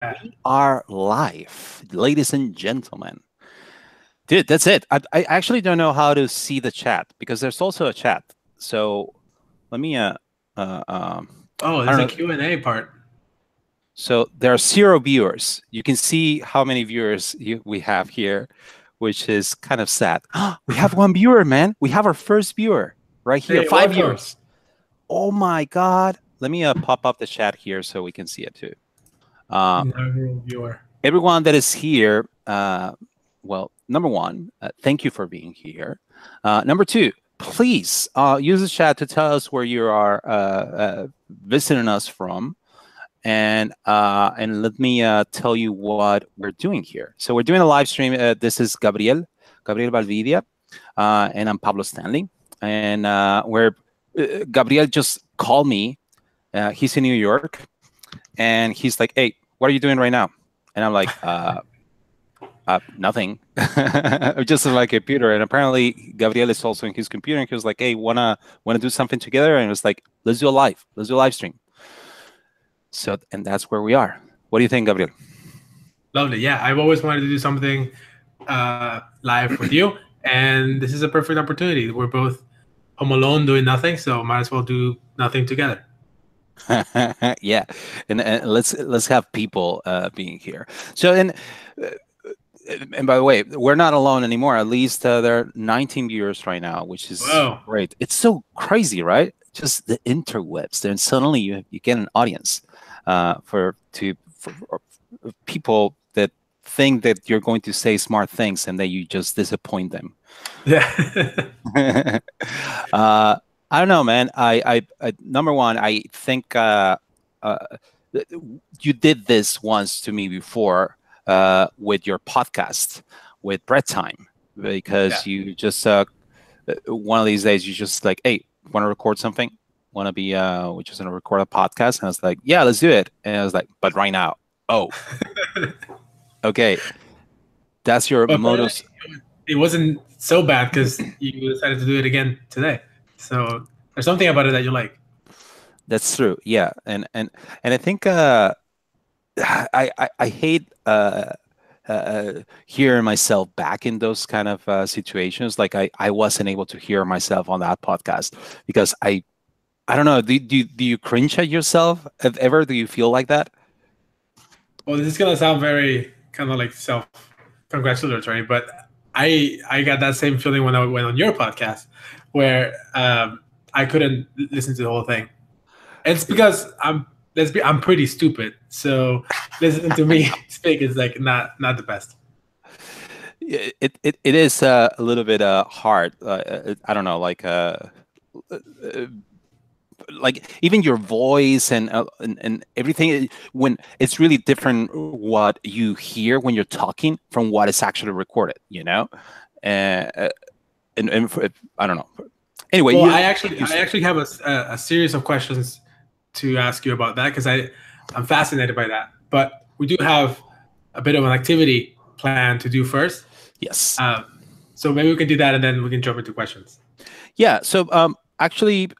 We are live, ladies and gentlemen. Dude, that's it. I actually don't know how to see the chat because there's also a chat. So let me uh um Oh, I there's a don't know. Q&A part. So there are 0 viewers. You can see how many viewers we have here, which is kind of sad. We have 1 viewer, man. We have our first viewer right here. Hey, Five welcome. viewers. Oh my God. Let me pop up the chat here so we can see it too. Uh, Inaugural viewer. Everyone that is here, well, number one, thank you for being here. Number two, please use the chat to tell us where you are visiting us from, and let me tell you what we're doing here. So we're doing a live stream. This is Gabriel Valvidia, and I'm Pablo Stanley, and where Gabriel just called me. He's in New York, and he's like, "Hey, what are you doing right now?" And I'm like, nothing. Just on my computer. And apparently Gabriel is also in his computer, and he was like, hey, wanna do something together? And it was like, let's do a live stream. So, and that's where we are. What do you think, Gabriel? Lovely. Yeah, I've always wanted to do something live with you, and this is a perfect opportunity. We're both home alone doing nothing, so might as well do nothing together. Yeah, and let's have people being here. So and by the way, we're not alone anymore. At least there are 19 viewers right now, which is Whoa. great. It's so crazy, right? Just the interwebs. Then suddenly you get an audience for people that think that you're going to say smart things and that you just disappoint them. Yeah. I don't know, man. I number one, I think you did this once to me before with your podcast with Bread Time, because Yeah. you just one of these days you just like, hey, want to record something? Want to be we just want to record a podcast? And I was like, yeah, let's do it. And I was like, but right now, oh, okay, that's your But modus. it wasn't so bad because you decided to do it again today. So there's something about it that you like. That's true. Yeah, and I think I hate hearing myself back in those kind of situations. Like I wasn't able to hear myself on that podcast because I don't know. Do you cringe at yourself? Ever? Do you feel like that? Well, this is gonna sound very kind of like self-congratulatory, but I got that same feeling when I went on your podcast, where I couldn't listen to the whole thing. It's because I'm pretty stupid, so listening to me speak is like not the best. It is a little bit hard. I don't know, like even your voice and everything, when it's really different what you hear when you're talking from what is actually recorded, you know. uh, and I don't know. Anyway, Well, you I actually have a series of questions to ask you about that because I'm fascinated by that. But we do have a bit of an activity plan to do first. yes. So maybe we can do that and then we can jump into questions. Yeah, so actually,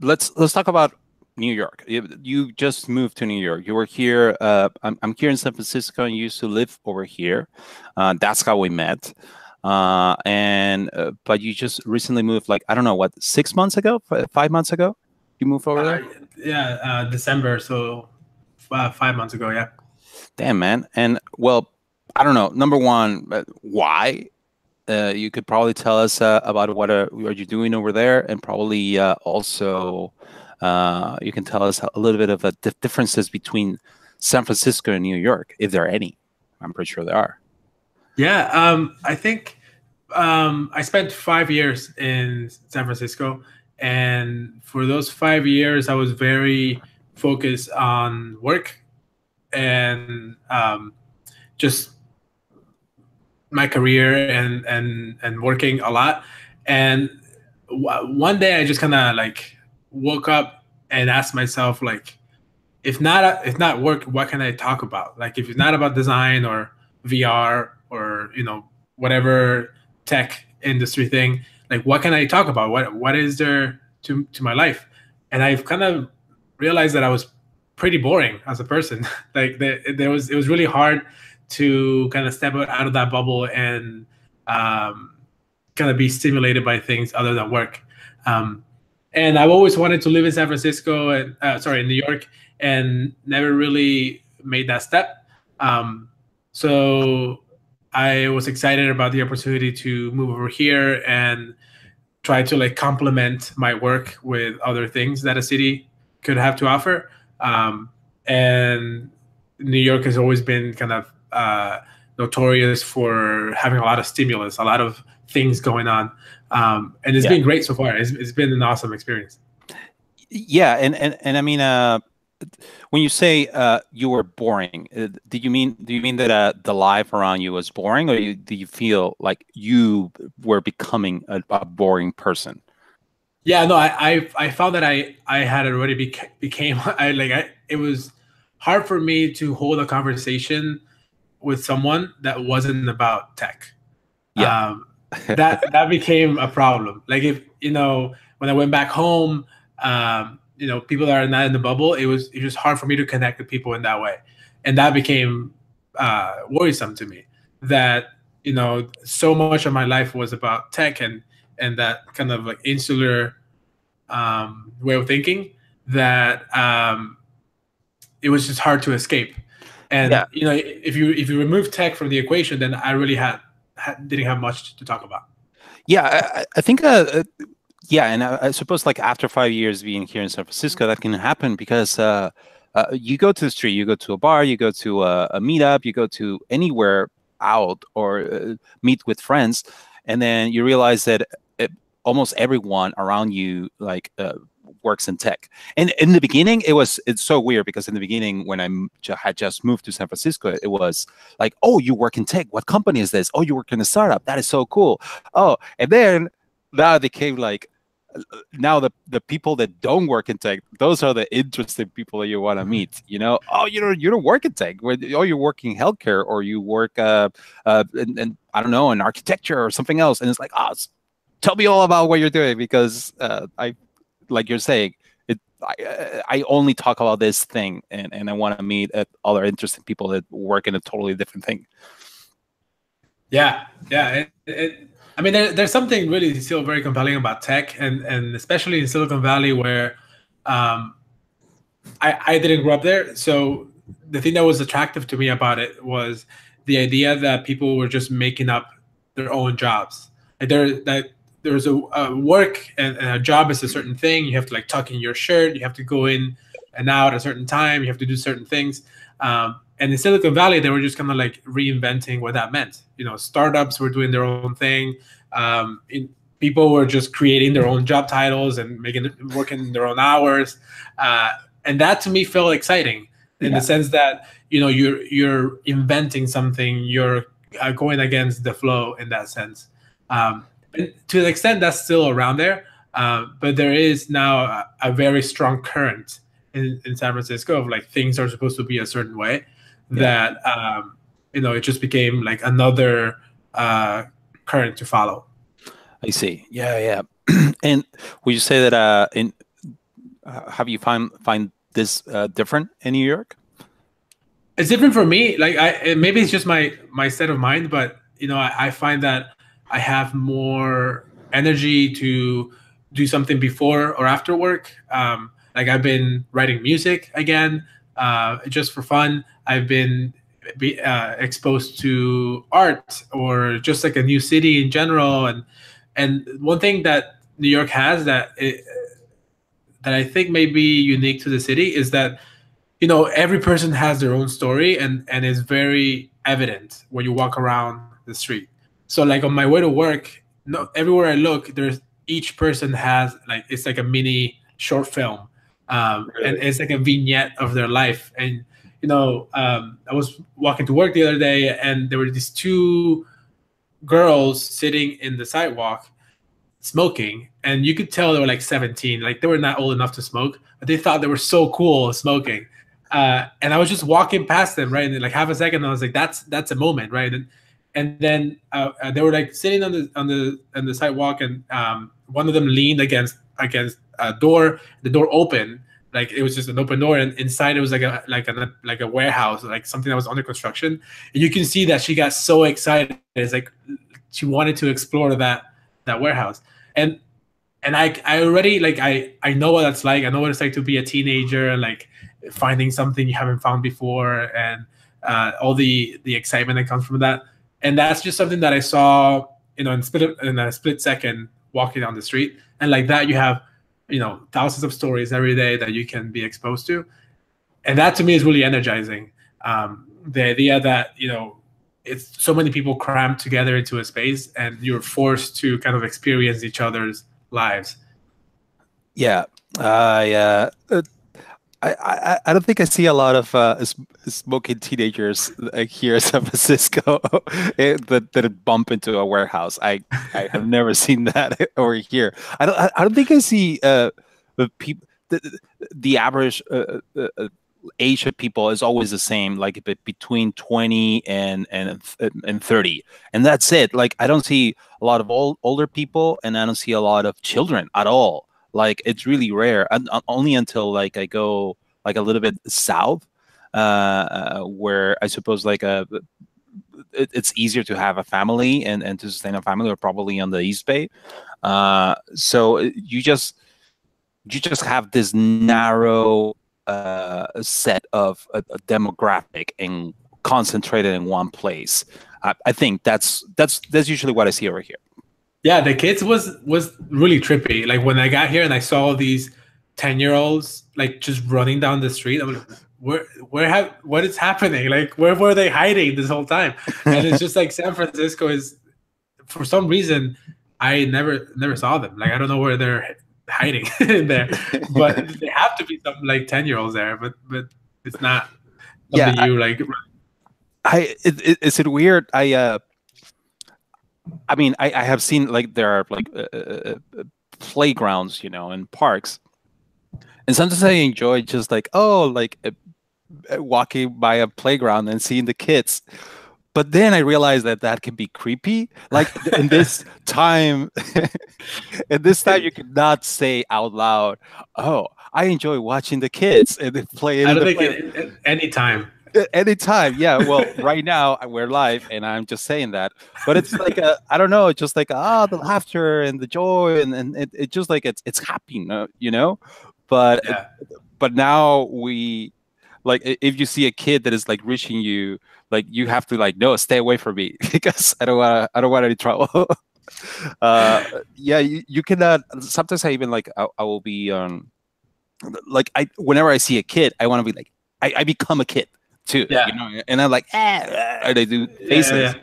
let's talk about New York. You just moved to New York. You were here. I'm here in San Francisco, and you used to live over here. That's how we met. And but you just recently moved, like, I don't know, what, 6 months ago, 5 months ago, you moved over Uh, there. yeah, December, so 5 months ago. Yeah. Damn, man. And well, I don't know. Number one, why? You could probably tell us about what are you doing over there, and probably also you can tell us a little bit of the differences between San Francisco and New York, if there are any. I'm pretty sure there are. Yeah. I think I spent 5 years in San Francisco, and for those 5 years, I was very focused on work and just my career and working a lot. And one day, I just kind of like woke up and asked myself, like, if not work, what can I talk about? Like, if it's not about design or VR or whatever tech industry thing, like, what can I talk about? What is there to my life? And I've kind of realized that I was pretty boring as a person. Like it was really hard to kind of step out of that bubble and kind of be stimulated by things other than work. And I've always wanted to live in San Francisco and in New York, and never really made that step. So I was excited about the opportunity to move over here and try to like complement my work with other things that a city could have to offer. And New York has always been kind of notorious for having a lot of stimulus, a lot of things going on. And it's been great so far. It's been an awesome experience. Yeah, and I mean, when you say you were boring, do you mean that the life around you was boring, or do you feel like you were becoming a boring person? Yeah, no, I found that I had already became it was hard for me to hold a conversation with someone that wasn't about tech. Yeah. That became a problem. Like, if when I went back home, people that are not in the bubble, it was just hard for me to connect with people in that way, and that became worrisome to me. That so much of my life was about tech and that kind of like insular way of thinking, that it was just hard to escape. And if you remove tech from the equation, then I really didn't have much to talk about. Yeah, I think yeah, and I suppose like after 5 years being here in San Francisco, that can happen because you go to the street, you go to a bar, you go to a meetup, you go to anywhere out or meet with friends, and then you realize that almost everyone around you like works in tech. And in the beginning, it's so weird because in the beginning, when I had just moved to San Francisco, it was like, oh, you work in tech. What company is this? Oh, you work in a startup. That is so cool. Oh, and then now it became like, now the people that don't work in tech, those are the interesting people that you want to meet. Oh, you don't work in tech. Oh, you're working healthcare, or you work and I don't know, in architecture or something else. And it's like, oh, tell me all about what you're doing, because I, like you're saying, I only talk about this thing, and I want to meet other interesting people that work in a totally different thing. Yeah. I mean, there's something really still very compelling about tech, and especially in Silicon Valley, where I didn't grow up there. So the thing that was attractive to me about it was the idea that people were just making up their own jobs. Like there's a work, and a job is a certain thing. You have to like tuck in your shirt. You have to go in and out at a certain time. You have to do certain things. And in Silicon Valley, they were just kind of like reinventing what that meant. Startups were doing their own thing. People were just creating their own job titles and working their own hours. And that to me felt exciting in the sense that you're inventing something. You're going against the flow in that sense. And to an extent, that's still around there. But there is now a very strong current in San Francisco of like things are supposed to be a certain way, that it just became like another current to follow. I see. Yeah. And would you say that have you find this different in New York? It's different for me. Like maybe it's just my state of mind, but I find that I have more energy to do something before or after work. Like I've been writing music again, just for fun. I've been exposed to art, or just like a new city in general. And one thing that New York has that I think may be unique to the city is that every person has their own story, and is very evident when you walk around the street. So like on my way to work, everywhere I look, each person has like, it's like a mini short film, Really? and it's like a vignette of their life. And I was walking to work the other day, and there were these two girls sitting in the sidewalk smoking, and you could tell they were like 17. Like they were not old enough to smoke, but they thought they were so cool smoking. And I was just walking past them, right? And like half a second, I was like, that's a moment, right? And then they were like sitting on the sidewalk, and one of them leaned against a door. The door opened, like it was just an open door, and inside it was like a warehouse, like something that was under construction. And you can see that she got so excited. It's like she wanted to explore that warehouse. And I already like I know what that's like. I know what it's like to be a teenager and like finding something you haven't found before, and all the excitement that comes from that. And that's just something that I saw, in a split second walking down the street. And like that, you have, thousands of stories every day that you can be exposed to. And that to me is really energizing. The idea that, it's so many people crammed together into a space and you're forced to kind of experience each other's lives. Yeah. Yeah. I don't think I see a lot of smoking teenagers here in San Francisco that bump into a warehouse. I have never seen that over here. I don't think I see the people. The average age of people is always the same, like between 20 and 30, and that's it. Like I don't see a lot of older people, and I don't see a lot of children at all. Like it's really rare, and only until like I go like a little bit south, where I suppose like it's easier to have a family and to sustain a family, or probably on the East Bay. So you just have this narrow set of a demographic and concentrated in one place. I think that's usually what I see over here. Yeah, the kids was really trippy. Like when I got here and I saw these 10-year-olds like just running down the street, I'm like, what is happening? Like where were they hiding this whole time? And it's just like San Francisco is, for some reason, I never saw them. Like I don't know where they're hiding in there, but they have to be some like 10-year-olds there. But it's not something is it weird? I mean, I have seen like there are like playgrounds, and parks, and sometimes I enjoy just like walking by a playground and seeing the kids. But then I realized that can be creepy. Like in this time, you cannot say out loud, "Oh, I enjoy watching the kids and they play." I don't think anytime. Anytime, yeah. Well, right now we're live, and I'm just saying that. But it's like I don't know, just like the laughter and the joy, and it just like it's happy, But yeah. But now we like if you see a kid that is like reaching you, like you have to like no, stay away from me because I don't want any trouble. Yeah, you cannot. Sometimes I even like I will be like whenever I see a kid, I want to be like I become a kid too, Yeah. and I'm like, and I do faces.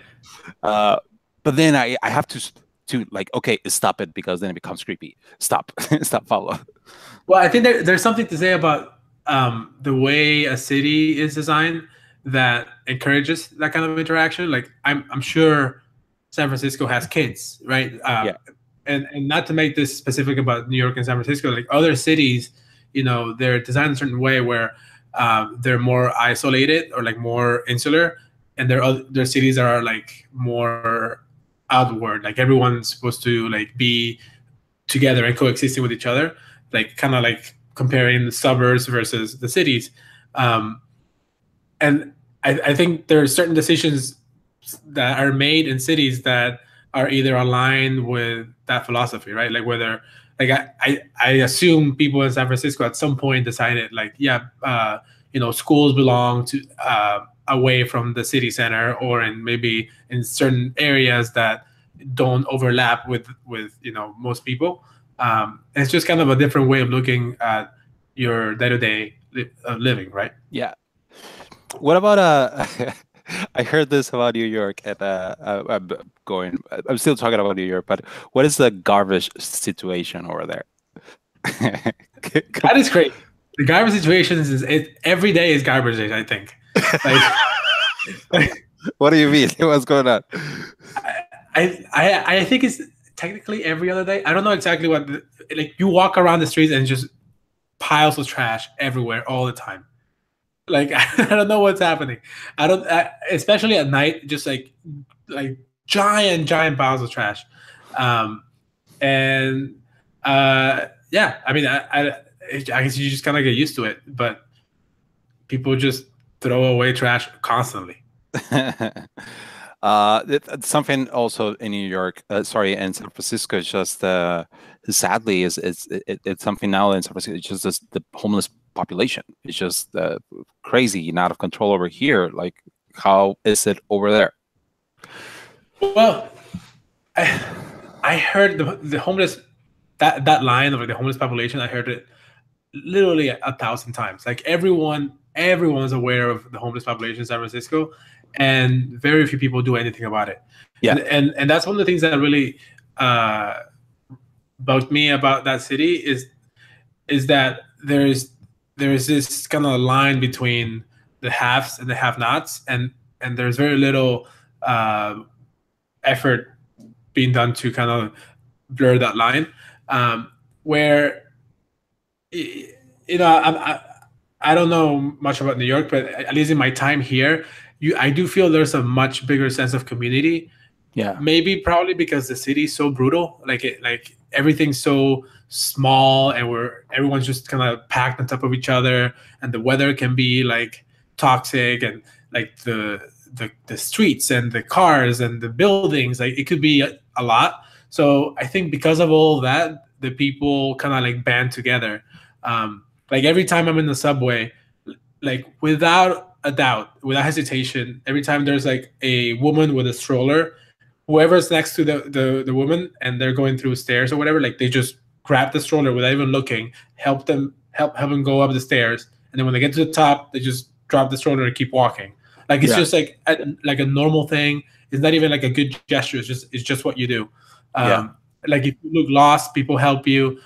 Yeah. But then I have to like, okay, stop it, because then it becomes creepy. Stop, stop, Pablo. Well, I think there's something to say about the way a city is designed that encourages that kind of interaction. Like I'm sure San Francisco has kids, right? Yeah. And not to make this specific about New York and San Francisco, like other cities, they're designed a certain way where they're more isolated or like more insular, and their cities are like more outward. Like everyone's supposed to like be together and coexisting with each other, like kind of like comparing the suburbs versus the cities. And I think there are certain decisions that are made in cities that are either aligned with that philosophy, right? Like whether, like I assume people in San Francisco at some point decided like, schools belong to away from the city center, or in maybe in certain areas that don't overlap with most people. It's just kind of a different way of looking at your day-to-day living, right? Yeah. What about I heard this about New York, and I'm still talking about New York, but what is the garbage situation over there? That is great. The garbage situation is every day is garbage day, I think. Like, what do you mean? What's going on? I think it's technically every other day. I don't know exactly what. Like you walk around the streets and just piles of trash everywhere all the time. Like I don't know what's happening. Especially at night, just like giant piles of trash. Yeah, I mean, I guess you just kind of get used to it, but people just throw away trash constantly. It's something also in New York, sorry, in San Francisco, is just sadly it's something now in San Francisco. It's just the homeless population. It's just crazy and out of control over here. Like, how is it over there? Well, I heard the homeless that line of like the homeless population. I heard it literally 1,000 times. Like everyone's aware of the homeless population in San Francisco, and very few people do anything about it. Yeah. And that's one of the things that really bugged me about that city is that there's this kind of line between the haves and the have-nots, and there's very little effort being done to kind of blur that line. Where I don't know much about New York, but at least in my time here, I do feel there's a much bigger sense of community. Yeah. Maybe probably because the city's so brutal, like everything's so small, and everyone's just kind of packed on top of each other, and the weather can be like toxic, and like the streets and the cars and the buildings, like it could be a lot. So I think because of all that, the people kind of like band together. Like every time I'm in the subway, like without a doubt, without hesitation, every time there's like a woman with a stroller, whoever's next to the woman and they're going through stairs or whatever, like they just grab the stroller without even looking, help them go up the stairs, and then when they get to the top, they just drop the stroller and keep walking. Like it's just like a normal thing. It's not even like a good gesture. It's just what you do. Like if you look lost, people help you.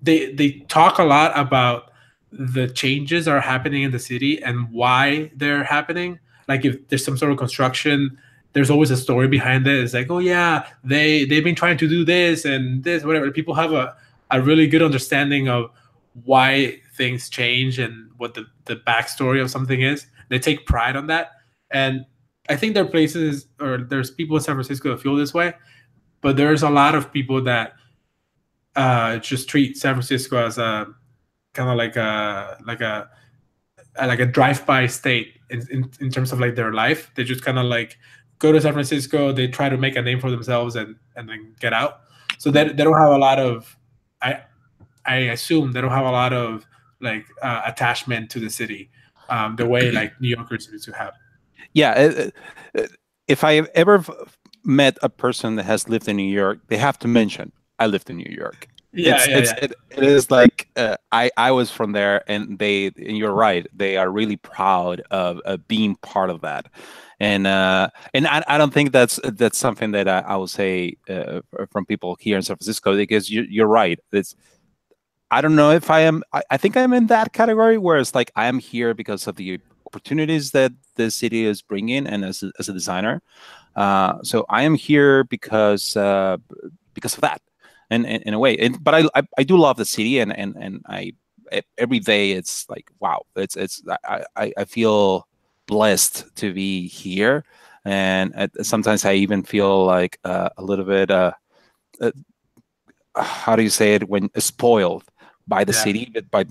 They talk a lot about the changes that are happening in the city and why they're happening. Like if there's some sort of construction, there's always a story behind it. It's like, oh yeah, they've been trying to do this and this, whatever. People have a really good understanding of why things change and what the backstory of something is. They take pride on that. And I think there are places, or there's people in San Francisco that feel this way, but there's a lot of people that just treat San Francisco as a kind of like a drive-by state in terms of like their life. They just kind of like go to San Francisco, they try to make a name for themselves and then get out. So they don't have a lot of, I assume they don't have a lot of like attachment to the city the way like New Yorkers used to have. Yeah, if I ever met a person that has lived in New York, they have to mention I lived in New York. It is like I was from there, and you're right, they are really proud of being part of that, and I don't think that's something that I will say from people here in San Francisco, because you're right. I don't know if I am. I think I'm in that category where it's like I am here because of the opportunities that the city is bringing, and as a designer, so I am here because of that. And in a way, but I do love the city, and I every day it's like, wow, I feel blessed to be here, and sometimes I even feel like a little bit how do you say it, when spoiled by the city, by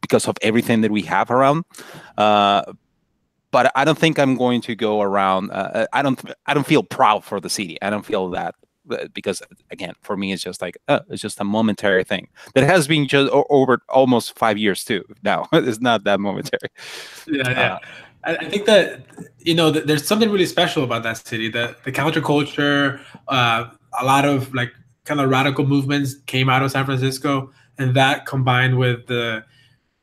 because of everything that we have around. But I don't think I'm going to go around. I don't feel proud for the city. I don't feel that. Because again, for me, it's just like it's just a momentary thing that has been just over almost 5 years too. Now it's not that momentary. I think that there's something really special about that city. The counterculture, a lot of like kind of radical movements came out of San Francisco, and that combined with the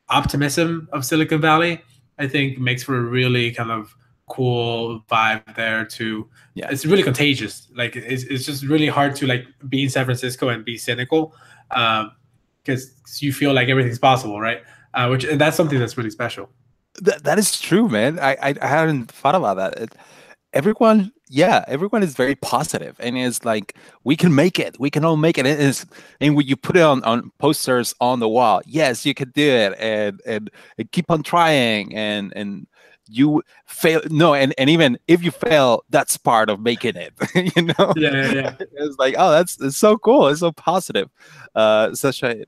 optimism of Silicon Valley, I think makes for a really kind of cool vibe there too. It's really contagious. Like it's just really hard to like be in San Francisco and be cynical, because you feel like everything's possible, right? And that's something that's really special. That is true, man. I hadn't thought about that. Everyone is very positive, and it's like we can make it. We can all make it. And when you put it on posters on the wall, yes, you can do it, and keep on trying, and you fail. No, and even if you fail, that's part of making it. You know, Yeah. it's like, oh, it's so cool. It's so positive. Such a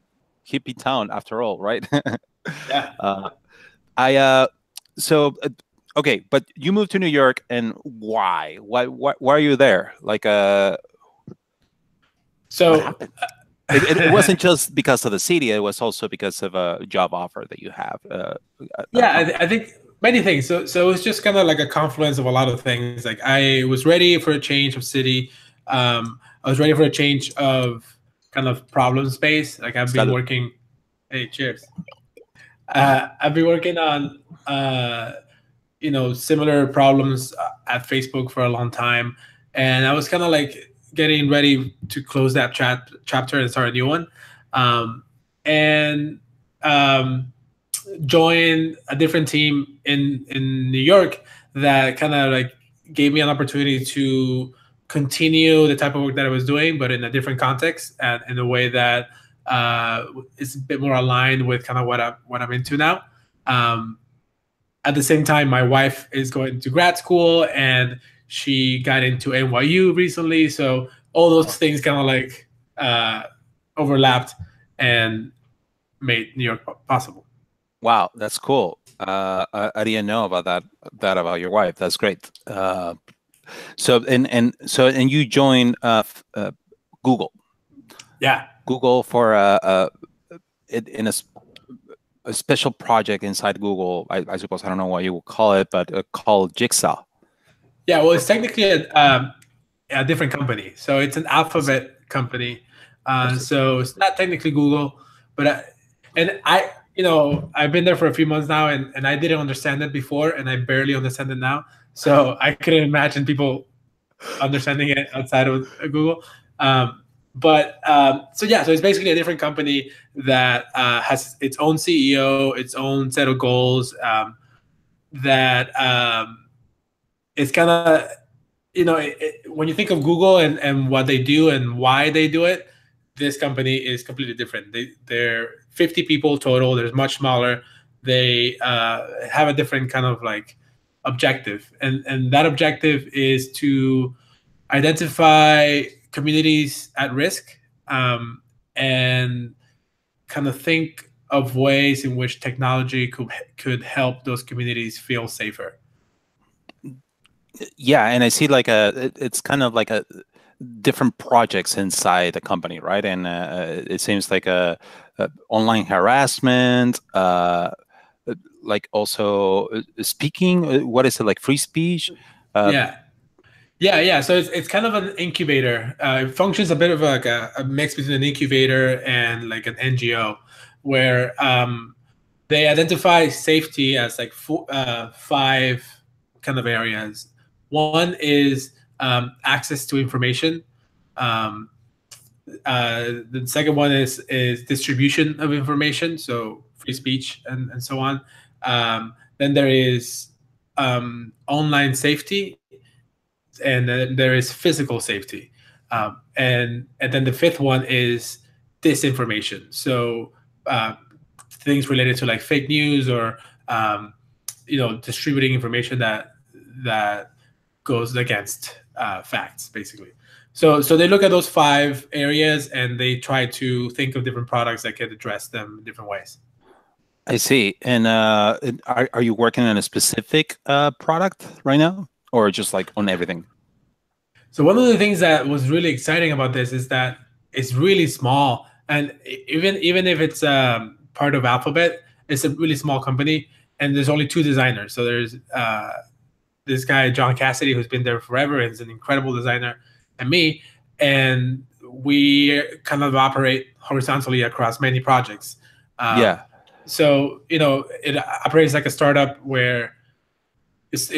hippie town after all, right? Yeah. I so okay, but you moved to New York, and why? Why are you there? Like what So happened? It wasn't just because of the city; it was also because of a job offer that you have at a yeah, company. I think many things. So it was just kind of like a confluence of a lot of things. Like I was ready for a change of city. I was ready for a change of kind of problem space. Like I've been Salud. working. Hey, cheers. I've been working on similar problems at Facebook for a long time, and I was kind of like getting ready to close that chapter and start a new one, and join a different team in New York that kind of like gave me an opportunity to continue the type of work that I was doing, but in a different context and in a way that is a bit more aligned with kind of what I'm into now. Um, at the same time, my wife is going to grad school and she got into NYU recently, so all those things kind of like overlapped and made New York possible. Wow, that's cool. I didn't know about that about your wife. That's great. And you joined Google. Yeah. Google for in a special project inside Google. I suppose I don't know what you will call it, but called Jigsaw. Yeah, well, it's technically a different company. So it's an alphabet company. So it's not technically Google, but I've been there for a few months now, and I didn't understand it before, and I barely understand it now. So I couldn't imagine people understanding it outside of Google. So it's basically a different company that has its own CEO, its own set of goals. That It's kind of when you think of Google and what they do and why they do it, this company is completely different. They're 50 people total. They're much smaller. They have a different kind of like objective, and that objective is to identify communities at risk, and kind of think of ways in which technology could help those communities feel safer. Yeah, and I see like it's kind of like a different projects inside the company, right? And it seems like a online harassment, like also speaking. What is it, like free speech? Yeah. Yeah. So it's kind of an incubator. It functions a bit of like a mix between an incubator and like an NGO, where they identify safety as like five kind of areas. One is access to information. Um, the second one is distribution of information, so free speech and so on. Then there is online safety, and then there is physical safety, and then the fifth one is disinformation. So things related to like fake news or distributing information that goes against facts, basically. So they look at those five areas and they try to think of different products that can address them in different ways. I see. And are you working on a specific product right now, or just like on everything? So one of the things that was really exciting about this is that it's really small, and even if it's part of Alphabet, it's a really small company, and there's only two designers. So there's this guy John Cassidy, who's been there forever and is an incredible designer, and me, and we kind of operate horizontally across many projects. Yeah. So it operates like a startup where if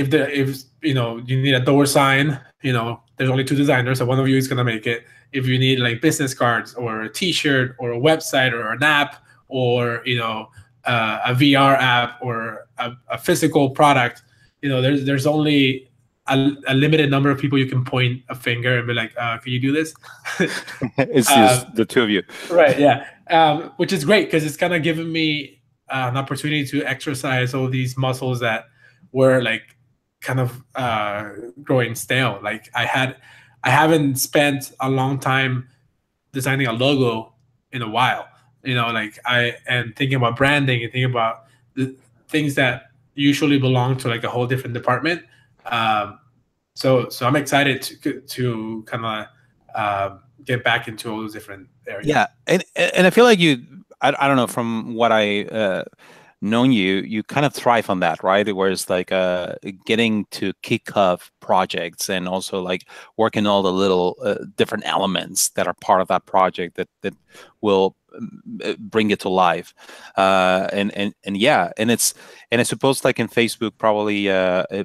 you need a door sign, there's only two designers, so one of you is gonna make it. If you need like business cards or a T-shirt or a website or an app or a VR app or a physical product, there's only a limited number of people you can point a finger and be like, can you do this? It's just the two of you. Right. Yeah. Which is great because it's kind of given me an opportunity to exercise all these muscles that were like kind of growing stale. Like I haven't spent a long time designing a logo in a while. You know, like I and thinking about branding and thinking about the things that usually belong to like a whole different department. Um, so I'm excited to kind of get back into all those different areas. Yeah, and I feel like you. I don't know, from what I known you, you kind of thrive on that, right? Where it's like getting to kick off projects and also like working all the little different elements that are part of that project that will bring it to life. And yeah, and I suppose like in Facebook, probably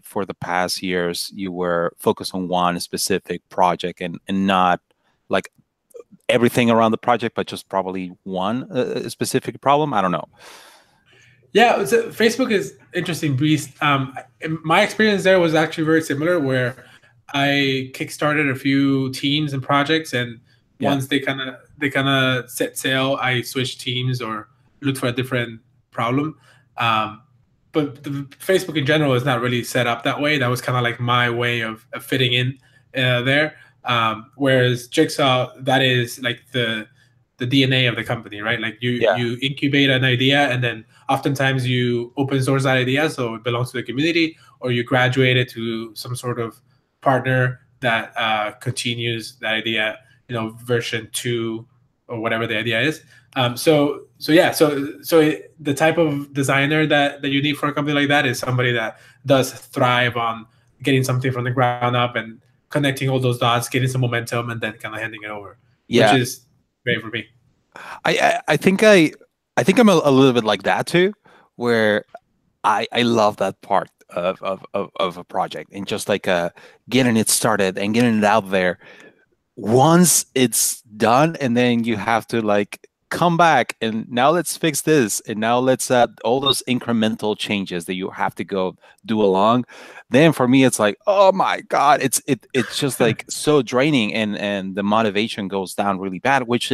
for the past years, you were focused on one specific project and not like everything around the project, but just probably one specific problem. I don't know. Yeah, so Facebook is interesting beast. My experience there was actually very similar, where I kickstarted a few teams and projects, and Yeah. once they kind of set sail, I switched teams or looked for a different problem. Um, but the Facebook in general is not really set up that way. That was kind of like my way of fitting in there. Whereas Jigsaw, that is like the DNA of the company, right? Like Yeah. you incubate an idea, and then oftentimes you open source that idea, so it belongs to the community, or you graduate it to some sort of partner that continues that idea, you know, version 2 or whatever the idea is. The type of designer that you need for a company like that is somebody that does thrive on getting something from the ground up and connecting all those dots, getting some momentum, and then kind of handing it over, which Yeah. is great for me. I think I'm a little bit like that too, where I love that part of a project and just like getting it started and getting it out there. Once it's done, and then you have to like come back and now let's fix this and now let's all those incremental changes that you have to go do along. Then for me it's like, oh my god, it's just like so draining, and the motivation goes down really bad, which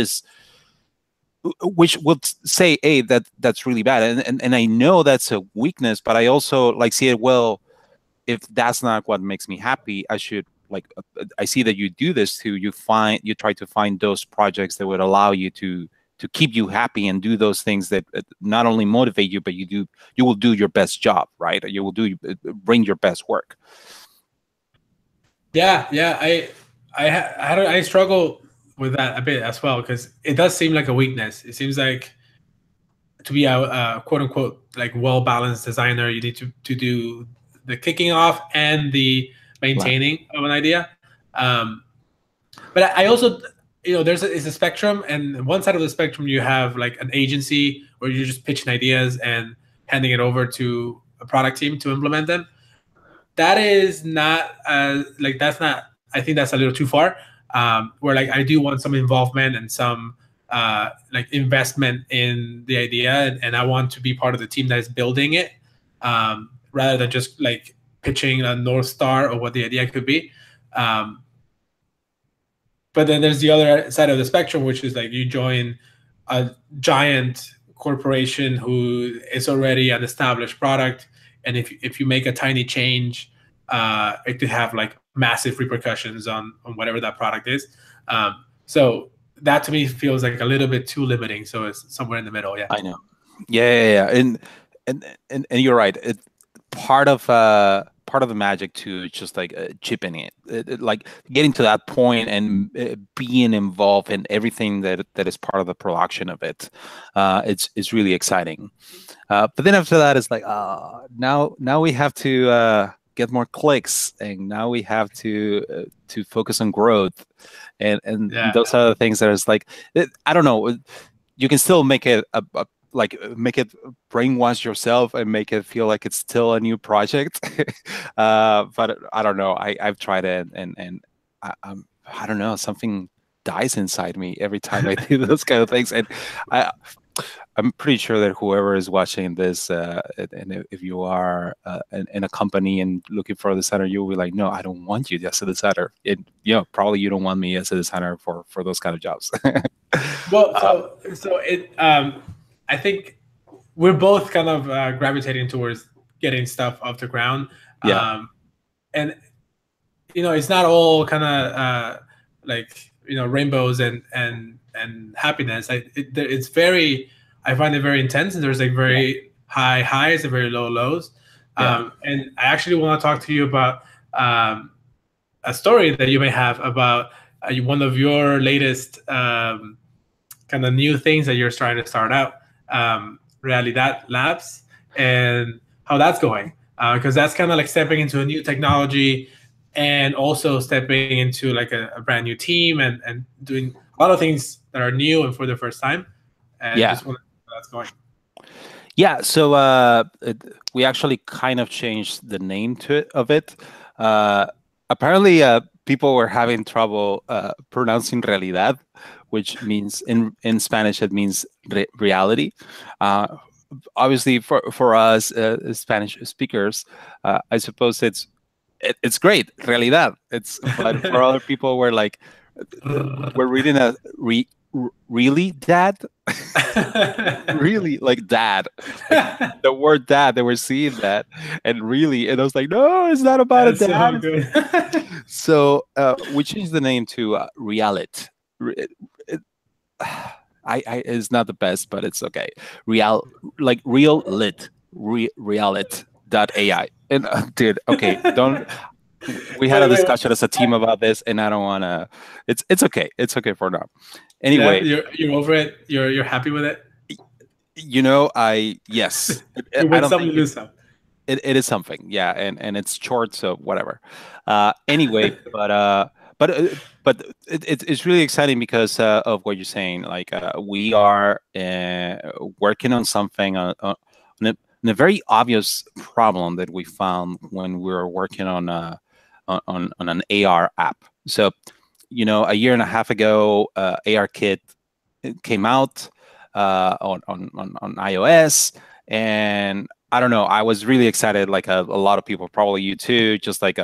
would say, hey, that's really bad, and I know that's a weakness, but I also like see it, well, if that's not what makes me happy, I should like I see that you do this too. You try to find those projects that would allow you to keep you happy and do those things that not only motivate you, but you will do your best job, right? You will bring your best work. Yeah. I struggle with that a bit as well, because it does seem like a weakness. It seems like to be a quote unquote like well balanced designer, you need to do the kicking off and the maintaining of an idea. But I also, you know, it's a spectrum, and one side of the spectrum you have like an agency where you're just pitching ideas and handing it over to a product team to implement them. That is not like that's not. I think that's a little too far. Where like I do want some involvement and some like investment in the idea, and I want to be part of the team that is building it, rather than just like pitching a North Star or what the idea could be. But then there's the other side of the spectrum, which is like you join a giant corporation who is already an established product, and if you make a tiny change, it could have like massive repercussions on whatever that product is. So that to me feels like a little bit too limiting. So it's somewhere in the middle. Yeah. I know. Yeah. And you're right. Part of the magic too is just like chipping like getting to that point and being involved in everything that is part of the production of it. It's really exciting. But then after that, it's like, now we have to get more clicks, and now we have to focus on growth, and Yeah. those are the things that is like, I don't know. You can still make it like make it brainwash yourself and make it feel like it's still a new project. But I don't know. I've tried it, and I don't know. Something dies inside me every time I do those kind of things, and I. I'm pretty sure that whoever is watching this, and if you are in a company and looking for a designer, you'll be like, no, I don't want you as a designer. Probably you don't want me as a designer for those kind of jobs. Well, so it I think we're both kind of gravitating towards getting stuff off the ground. Yeah. And it's not all kind of like rainbows and happiness. It's very, I find it very intense, and there's like very high highs and very low lows. Yeah. And I actually want to talk to you about a story that you may have about one of your latest kind of new things that you're trying to start out, Realidad Labs, and how that's going. Because that's kind of like stepping into a new technology and also stepping into like a brand new team and doing a lot of things that are new and for the first time. And Yeah. just want to know how that's going. Yeah, so we actually kind of changed the name of it. Apparently, people were having trouble pronouncing realidad, which means in Spanish it means reality. Obviously, for us Spanish speakers, I suppose it's great, realidad. But for other people, we're reading a really dad. Really, like dad, like the word dad, they were seeing that, and really, and I was like, no, it's not about a That's so dad. good. So we changed the name to Realit. It, it's not the best, but it's okay. Like real lit, realit.ai. And dude, okay, don't. We had a Wait. discussion as a team about this, and I don't want to. It's okay. It's okay for now. Yeah, Anyway, you're over it. You're happy with it. Yes. You I win don't some, think you lose some. it is something, yeah, and it's short, so whatever. Anyway, but it's really exciting because of what you're saying. Like we are working on something on a very obvious problem that we found when we were working on on an AR app. So a year and a half ago, AR Kit came out on iOS, and I don't know, I was really excited, like a lot of people, probably you too, just like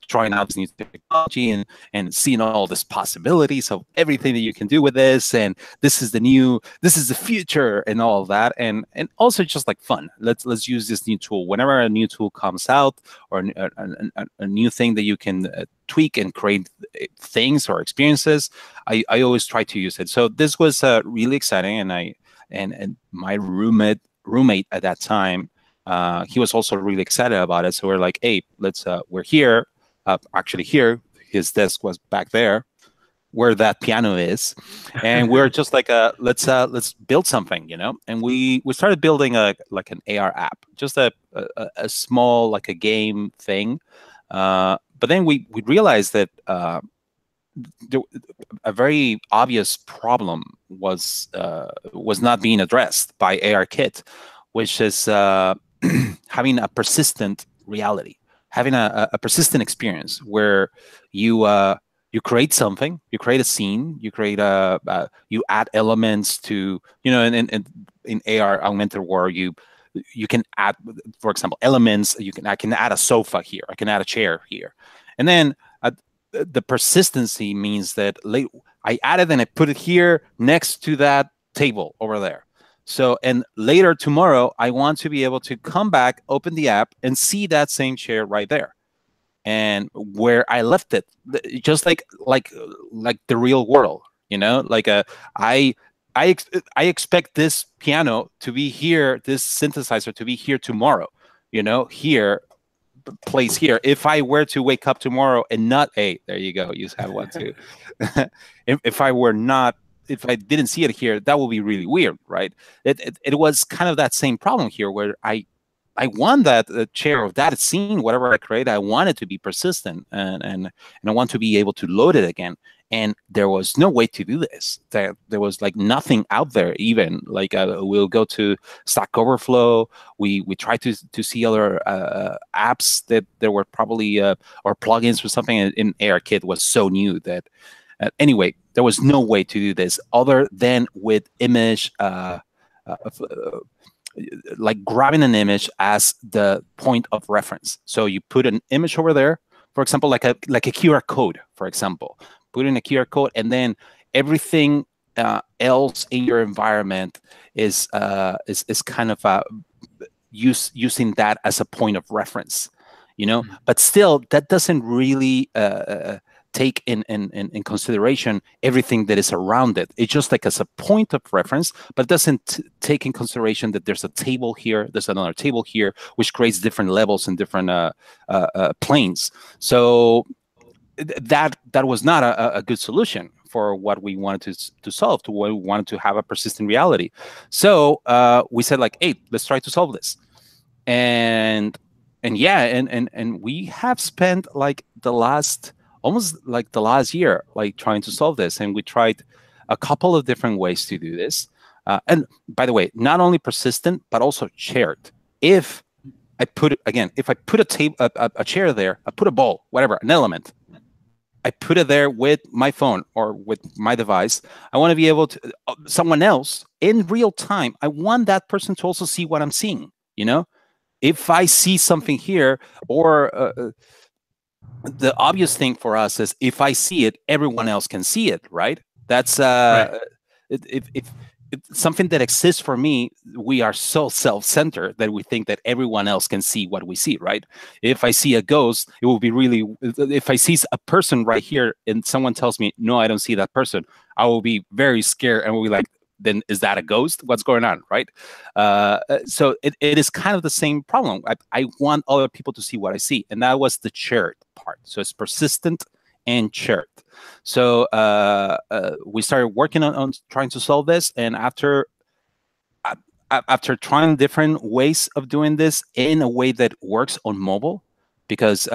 trying out this new technology and seeing all this possibilities of everything that you can do with this, and this is the future and all of that, and also just like fun. Let's use this new tool whenever a new tool comes out, or a new thing that you can tweak and create things or experiences. I always try to use it. So this was really exciting, and my roommate at that time, he was also really excited about it. So we're like, hey, we're here. Actually, here, his desk was back there, where that piano is, and we're just like, let's build something, And we started building an AR app, just a small, like a game thing. But then we realized that a very obvious problem was not being addressed by ARKit, which is having a persistent reality, having a persistent experience where you create something, you create a scene, you create you add elements to, in AR augmented world, you can add, for example, elements. I can add a sofa here, I can add a chair here, and then the persistency means that I added and I put it here next to that table over there. So, and later tomorrow, I want to be able to come back, open the app, and see that same chair right there, and where I left it, just like the real world, Like I expect this piano to be here, this synthesizer to be here tomorrow, here, place here. If I were to wake up tomorrow and not, hey, there you go, you have one too. if I didn't see it here, that would be really weird, right? It was kind of that same problem here, where I want that chair of that scene, whatever I create, I want it to be persistent, and I want to be able to load it again. And there was no way to do this. There was like nothing out there, even like we'll go to Stack Overflow. We try to see other apps that there were probably or plugins or something in ARKit was so new that anyway, there was no way to do this other than with image. Like grabbing an image as the point of reference. So you put an image over there, for example, like a QR code, for example. Put in a QR code, and then everything else in your environment is kind of using that as a point of reference, but still that doesn't really take in consideration everything that is around it. It's just like as a point of reference, but it doesn't take in consideration that there's a table here, there's another table here, which creates different levels and different planes. So that was not a good solution for what we wanted to solve, to what we wanted to have a persistent reality. So we said like, hey, let's try to solve this. And we have spent like almost the last year, like trying to solve this. And we tried a couple of different ways to do this. And by the way, not only persistent, but also shared. If I put a chair there, I put a ball, whatever, an element, I put it there with my phone or with my device. I want to be able to, someone else in real time, I want that person to also see what I'm seeing, If I see something here, or the obvious thing for us is if I see it, everyone else can see it, right? That's Right. if something that exists for me, we are so self-centered that we think that everyone else can see what we see, right? If I see a ghost, it will be really, if I see a person right here and someone tells me, no, I don't see that person, I will be very scared and we'll be like, then is that a ghost? What's going on, right? So it is kind of the same problem. I want other people to see what I see. And that was the shared part. So it's persistent and shared. So we started working on trying to solve this. And after trying different ways of doing this in a way that works on mobile, because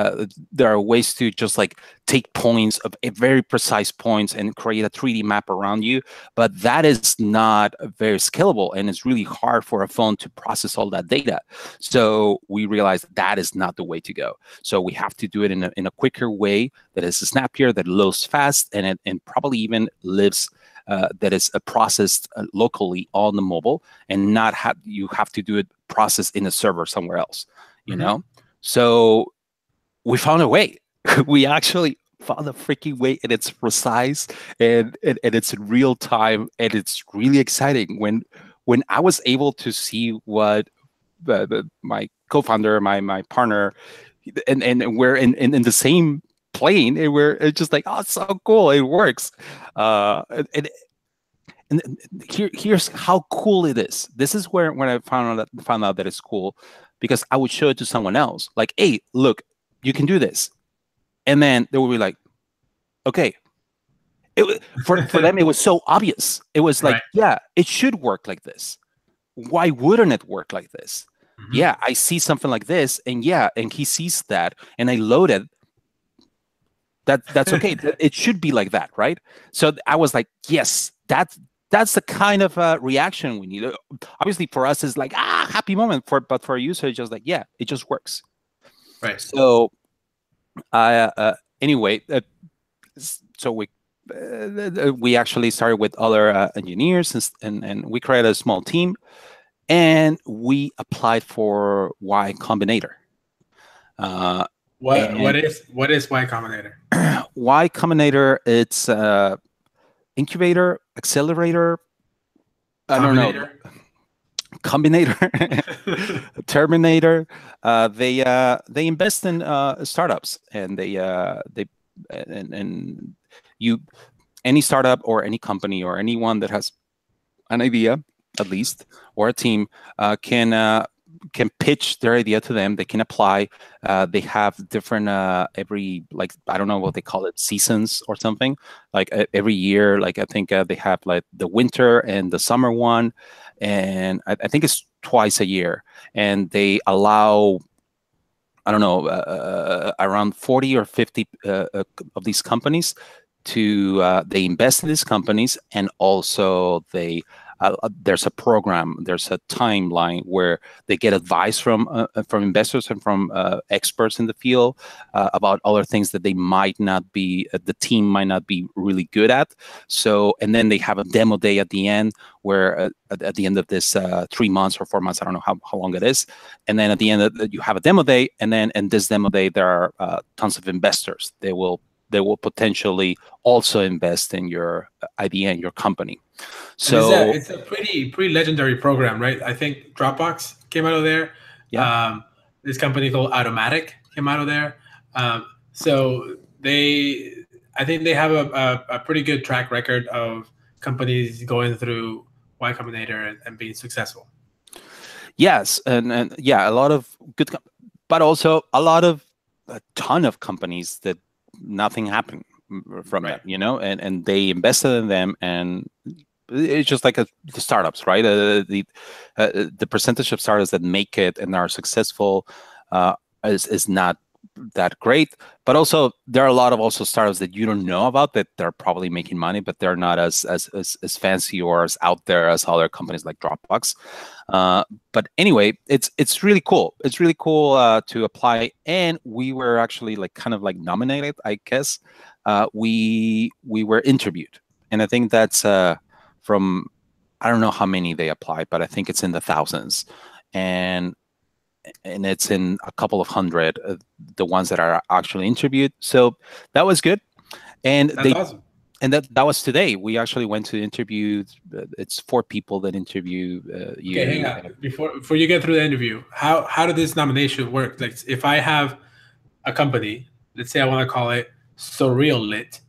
there are ways to just like take points of very precise points and create a 3D map around you, but that is not very scalable, and it's really hard for a phone to process all that data. So we realized that is not the way to go. So we have to do it in a quicker way that is snappier, that loads fast, and probably even lives that is processed locally on the mobile, and not you have to do it processed in a server somewhere else, you know? So we found a way. We actually found a freaking way, and it's precise and it's in real time, and it's really exciting. When I was able to see what my co-founder, my partner, and we're in the same plane, and it's just like, oh, it's so cool, it works. And here's how cool it is. This is when I found out that it's cool, because I would show it to someone else, like, hey, look, you can do this. And then they will be like, okay. For them, it was so obvious. It was like, yeah, it should work like this. Why wouldn't it work like this? Yeah, I see something like this, and he sees that, and I load it. That's okay. It should be like that, right? So I was like, yes, that's the kind of reaction we need. Obviously, for us, it's like, happy moment. But for a user, it's just like, yeah, it just works. Right. So, anyway, so we actually started with other engineers, and we created a small team, and we applied for Y Combinator. What is Y Combinator? Y Combinator, it's incubator, accelerator. I don't know. Combinator, Terminator. They invest in startups, and any startup or any company or anyone that has an idea, at least, or a team can pitch their idea to them. They can apply. They have different every, like, I don't know what they call it, seasons or something. Like every year, like I think they have like the winter and the summer one, and I think it's twice a year. And they allow, I don't know, around 40 or 50 of these companies to they invest in these companies, and also there's a program, there's a timeline where they get advice from investors and from experts in the field about other things that they might not be, the team might not be really good at. So, and then they have a demo day at the end, where at the end of this 3 months or 4 months, I don't know how long it is, and then at the end you have a demo day, and then in this demo day there are tons of investors. They will potentially also invest in your idea and your company. So it's a pretty legendary program, right? I think Dropbox came out of there. Yeah. This company called Automatic came out of there. So I think they have a pretty good track record of companies going through Y Combinator and being successful. Yes, and yeah, a lot of good, but also a ton of companies that nothing happened from Right. them, and they invested in them, and it's just like the startups, right? The percentage of startups that make it and are successful is not that great, but also there are a lot of also startups that you don't know about that they're probably making money, but they're not as fancy or as out there as other companies like Dropbox. But anyway, it's really cool. It's really cool to apply, and we were actually like kind of like nominated, I guess. We were interviewed, and I think that's from, I don't know how many they applied, but I think it's in the thousands, and it's in a couple of hundred, the ones that are actually interviewed. So that was good, and That's awesome. And that was today. We actually went to interview. It's 4 people that interview you. Okay, hang on. Before you get through the interview, how did this nomination work? Like, if I have a company, let's say I want to call it Surreal Lit,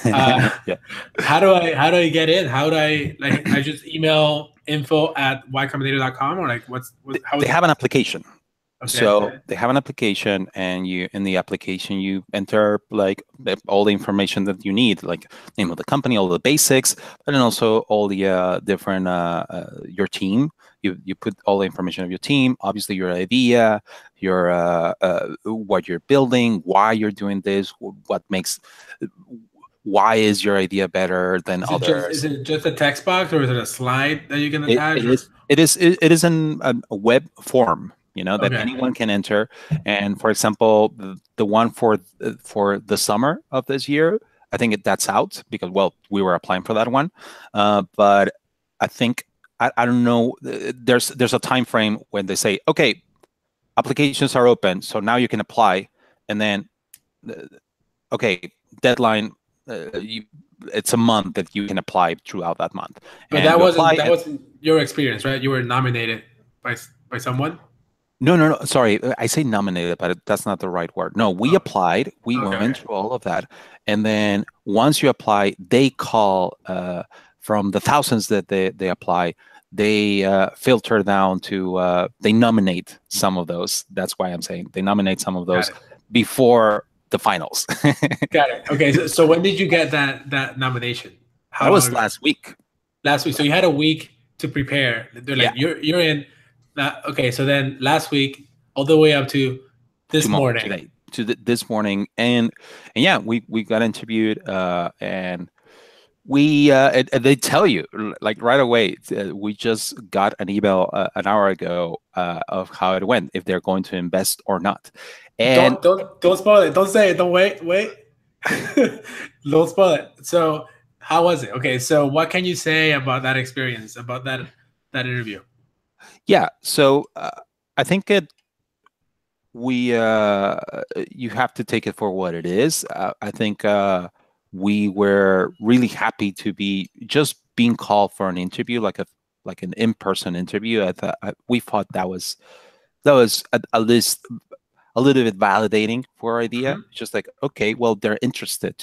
Yeah. how do I get in? How do I just email info@ycombinator.com, or like how They have an application. Okay. So they have an application, and in the application you enter like all the information that you need, like name of the company, all the basics, but then also all the different your team. You put all the information of your team, obviously your idea, your what you're building, why you're doing this, why is your idea better than others. Is it just a text box, or is it a slide that you can attach? It is in a web form, that Okay. anyone can enter. And for example, the one for the summer of this year, I think that's out because, well, we were applying for that one. But I think, I don't know, there's a time frame when they say, okay, applications are open, so now you can apply. And then, okay, deadline, it's a month that you can apply throughout that month. But and that wasn't your experience, right? You were nominated by someone? No. Sorry, I say nominated, but that's not the right word. No, we applied. We went through all of that, and then once you apply, they call from the thousands that they apply. They filter down to they nominate some of those. That's why I'm saying they nominate some of those before the finals. Got it. Okay, so when did you get that nomination? That was last week. Last week. So you had a week to prepare. They're like, you're in. Okay, so then last week, all the way up to this morning. Today, this morning, and yeah, we got interviewed, and we and they tell you like right away. We just got an email an hour ago of how it went, if they're going to invest or not. And don't spoil it. Don't say it. Don't wait. Don't spoil it. So how was it? Okay, so what can you say about that experience, about that interview? Yeah, so I think you have to take it for what it is. I think we were really happy to be just being called for an interview, like an in-person interview. We thought that was at least a little bit validating for our idea. Mm-hmm. Just like, okay, well, they're interested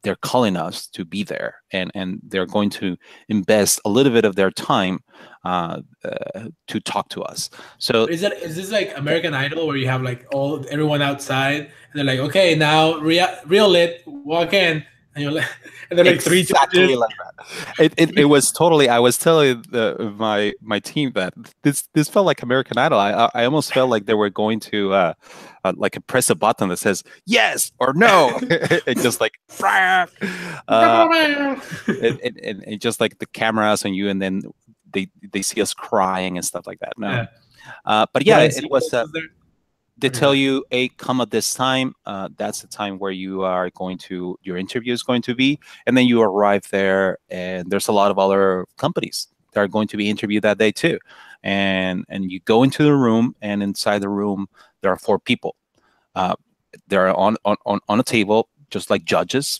they're calling us to be there, and they're going to invest a little bit of their time to talk to us. So is this like American Idol, where you have like everyone outside and they're like, okay, now real lit, walk in, and you're like, and they're like exactly 3 like that. It was totally. I was telling my team that this felt like American Idol. I almost felt like they were going to like press a button that says yes or no. It's just like and just like the cameras on you, and then they see us crying and stuff like that. No, but yeah, it was. They tell you, hey, come at this time. That's the time where your interview is going to be. And then you arrive there, and there's a lot of other companies that are going to be interviewed that day too. And you go into the room, and inside the room, there are 4 people. They're on a table, just like judges,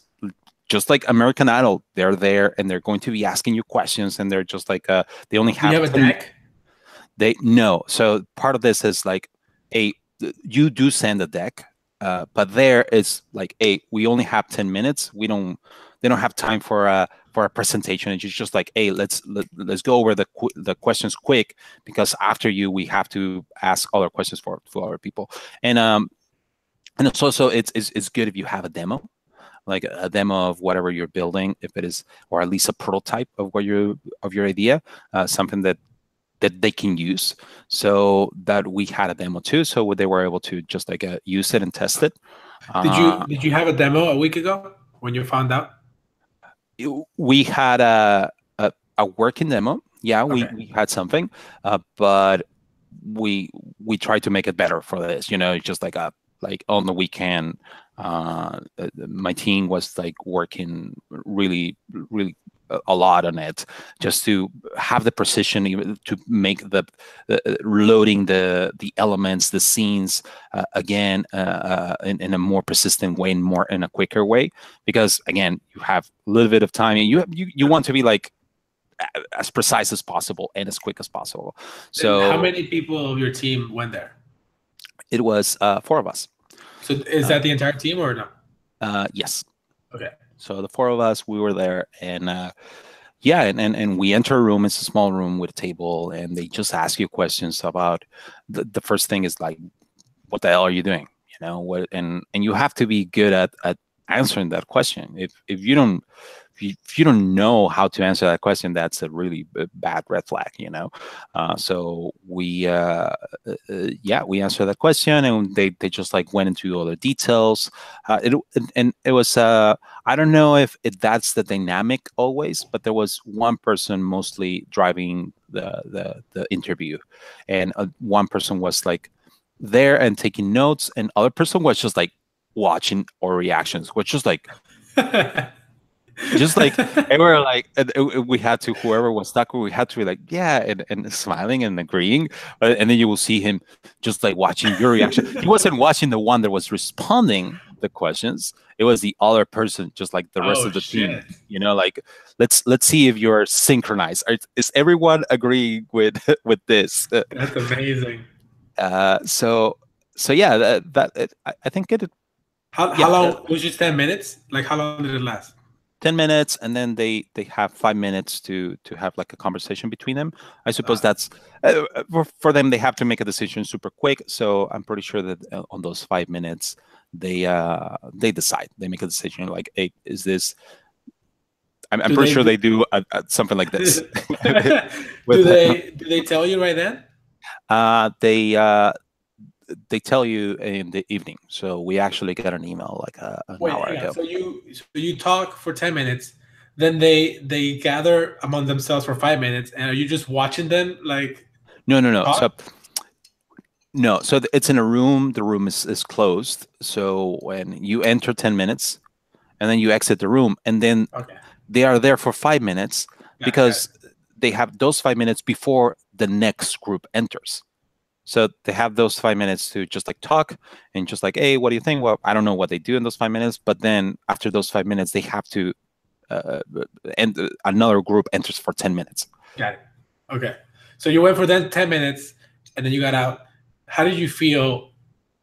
just like American Idol. They're there, and they're going to be asking you questions, and they're just like, they only have... Do you have a deck? They no. So part of this is like a you do send a deck, but there is like we only have 10 minutes. They don't have time for a presentation. It's just like let's go over the questions quick, because after you we have to ask other questions for other people. And it's also it's good if you have a demo, like a demo of whatever you're building, if it is, or at least a prototype of your idea, something that they can use. So that we had a demo too, so they were able to just like use it and test it. Did you have a demo a week ago when you found out? We had a working demo. Yeah, Okay. we had something, but we tried to make it better for this. Just like on the weekend, my team was like working really, really a lot on it, just to have the precision, even to make the loading the elements, the scenes again in a more persistent way, and more in a quicker way, because again you have a little bit of time, and you want to be like as precise as possible and as quick as possible. And how So many people of your team went there? it was 4 of us. So is that the entire team or no? Yes. Okay. So the 4 of us, we were there, and yeah, and we enter a room. It's a small room with a table, and they just ask you questions about the first thing is like, what the hell are you doing? What, and you have to be good at answering that question. If you don't if you don't know how to answer that question, that's a really bad red flag. So we yeah, we answered that question, and they just like went into other details. It was I don't know if that's the dynamic always, but there was one person mostly driving the interview, and one person was like there and taking notes, and other person was just like watching our reactions, which was like just like, and we're like, we had to, whoever was stuck, we had to be like, yeah, and smiling and agreeing, and then you will see him just like watching your reaction. He wasn't watching the one that was responding the questions. It was the other person, just like the rest Oh of the shit. team. Like, let's see if you're synchronized. Is everyone agreeing with with this? That's amazing. So yeah, I think it. How Yeah, long was just 10 minutes? Like how long did it last? 10 minutes, and then they have 5 minutes to have like a conversation between them. I suppose that's for them. They have to make a decision super quick, so I'm pretty sure that on those 5 minutes they decide, they make a decision like, hey, is this, I'm Do pretty they sure do, they do something like this. do With they tell you right then? uh they they tell you in the evening, so we actually got an email like an Wait, hour hang on. ago. So you talk for 10 minutes, then they gather among themselves for 5 minutes, and are you just watching them like No. So talk? no, so it's in a room. The room is closed. So when you enter 10 minutes, and then you exit the room, and then Okay. they are there for 5 minutes, Got it. because they have those 5 minutes before the next group enters. So they have those 5 minutes to just like talk, and just like, hey, what do you think? Well, I don't know what they do in those 5 minutes, but then after those 5 minutes, they have to, and another group enters for 10 minutes. Got it. Okay. So you went for then 10 minutes and then you got out. How did you feel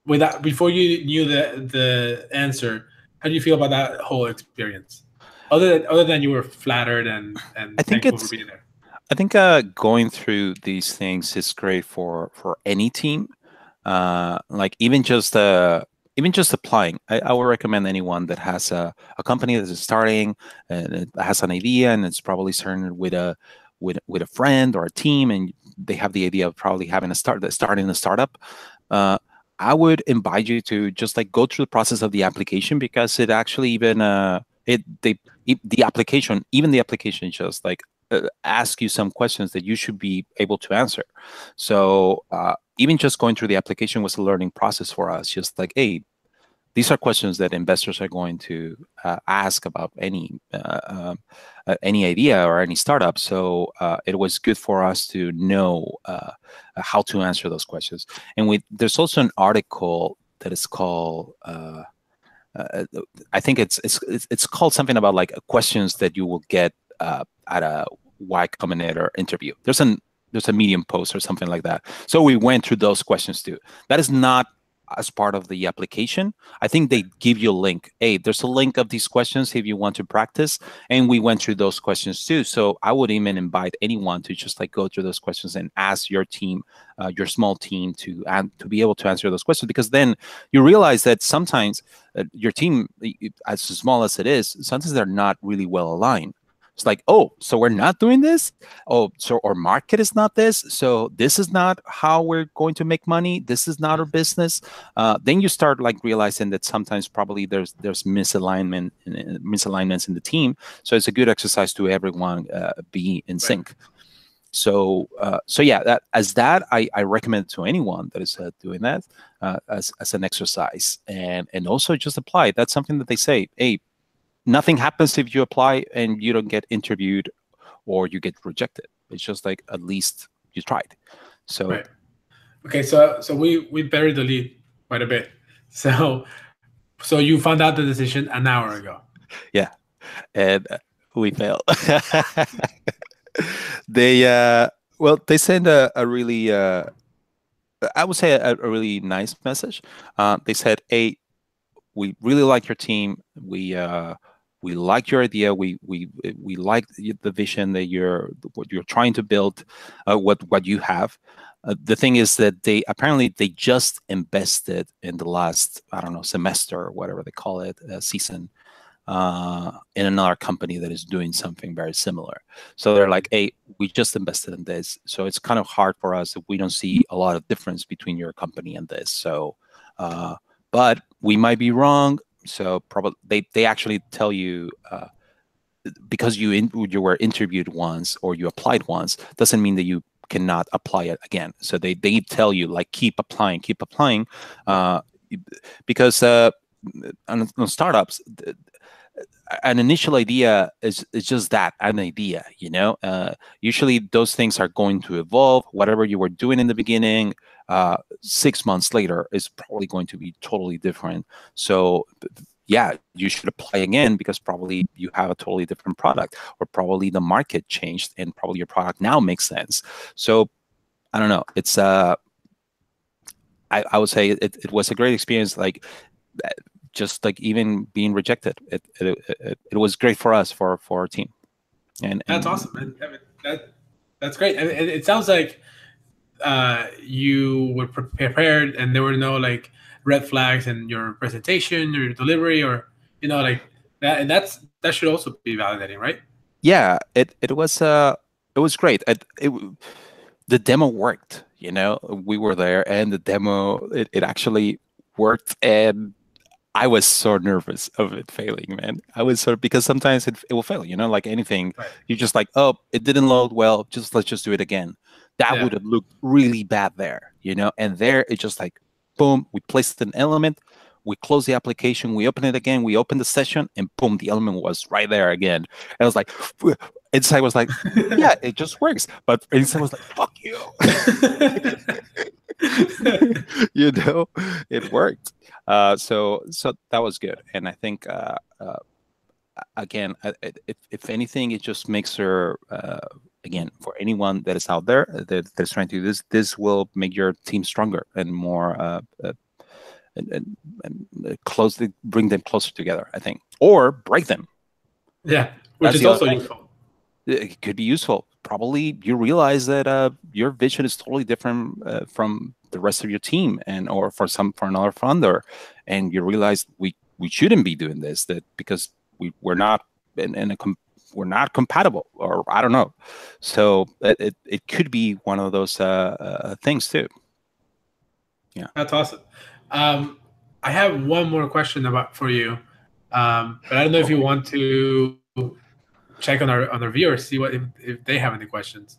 without before you knew the answer? How do you feel about that whole experience? Other than you were flattered I and think thankful for it's being there. I think going through these things is great for any team. Like even just applying. I would recommend anyone that has a company that is starting and it has an idea, and it's probably starting with a friend or a team, and they have the idea of probably having starting a startup. Uh, I would invite you to just like go through the process of the application, because it actually even the application, even the application, just like ask you some questions that you should be able to answer. So even just going through the application was a learning process for us. Just like, hey, these are questions that investors are going to ask about any idea or any startup. So it was good for us to know how to answer those questions. And there's also an article that is called. I think it's called something about like questions that you will get at a Y Combinator interview. there's a Medium post or something like that. So we went through those questions too. That is not as part of the application. I think they give you a link. Hey, there's a link of these questions if you want to practice. And we went through those questions too. So I would even invite anyone to just like go through those questions and ask your team, your small team, to be able to answer those questions, because then you realize that sometimes your team, as small as it is, sometimes they're not really well aligned. It's like, oh, so we're not doing this. Oh, so our market is not this. So this is not how we're going to make money. This is not our business. Then you start like realizing that sometimes probably there's misalignments in the team. So it's a good exercise to everyone be in sync. So yeah, I recommend to anyone that is doing that as an exercise, and also just apply. That's something that they say, hey, nothing happens if you apply and you don't get interviewed or you get rejected. It's just like, at least you tried. So right. Okay, so we buried the lead quite a bit. So you found out the decision an hour ago. Yeah, and we failed. They they sent a really I would say a really nice message. They said, hey, we really like your team. We like your idea. We like the vision that what you're trying to build, what you have. The thing is that they just invested in the last, I don't know, semester or whatever they call it, season, in another company that is doing something very similar. So they're like, hey, we just invested in this. So it's kind of hard for us if we don't see a lot of difference between your company and this. So, but we might be wrong. So probably they actually tell you, because you were interviewed once or you applied once doesn't mean that you cannot apply it again. So they tell you like, keep applying, because on startups, an initial idea is just that, an idea, you know. Usually those things are going to evolve. Whatever you were doing in the beginning, 6 months later is probably going to be totally different. So yeah, you should apply again, because probably you have a totally different product, or probably the market changed and probably your product now makes sense. So I don't know. It's I would say it was a great experience. Like, just like even being rejected, it was great for us, for our team. And that's awesome. I mean, that's great. And it sounds like you were prepared, and there were no like red flags in your presentation or your delivery, or like that. And that should also be validating, right? Yeah, it was great. The demo worked. You know, we were there, and the demo it actually worked, and I was so nervous of it failing, man. I was because sometimes it will fail, you know, like anything. Right. You're just like, oh, it didn't load well. Let's just do it again. That would have looked really bad there, you know. And there, it's just like, boom, we placed an element, we close the application, we open it again, we open the session, and boom, the element was right there again. And I was like, inside was like, yeah, it just works. But inside was like, fuck you. You know, it worked. So that was good. And I think, again, if anything, it just makes her, again, for anyone that is out there that's trying to do this, this will make your team stronger and more, and closely bring them closer together, I think, or break them. Yeah, which is also useful. It could be useful. Probably you realize that your vision is totally different from the rest of your team, or for another founder, and you realize we shouldn't be doing this, that because we're not we're not compatible, or I don't know. So it could be one of those things too. Yeah, that's awesome. I have one more question for you, but I don't know if you want to check on our viewers, see if they have any questions,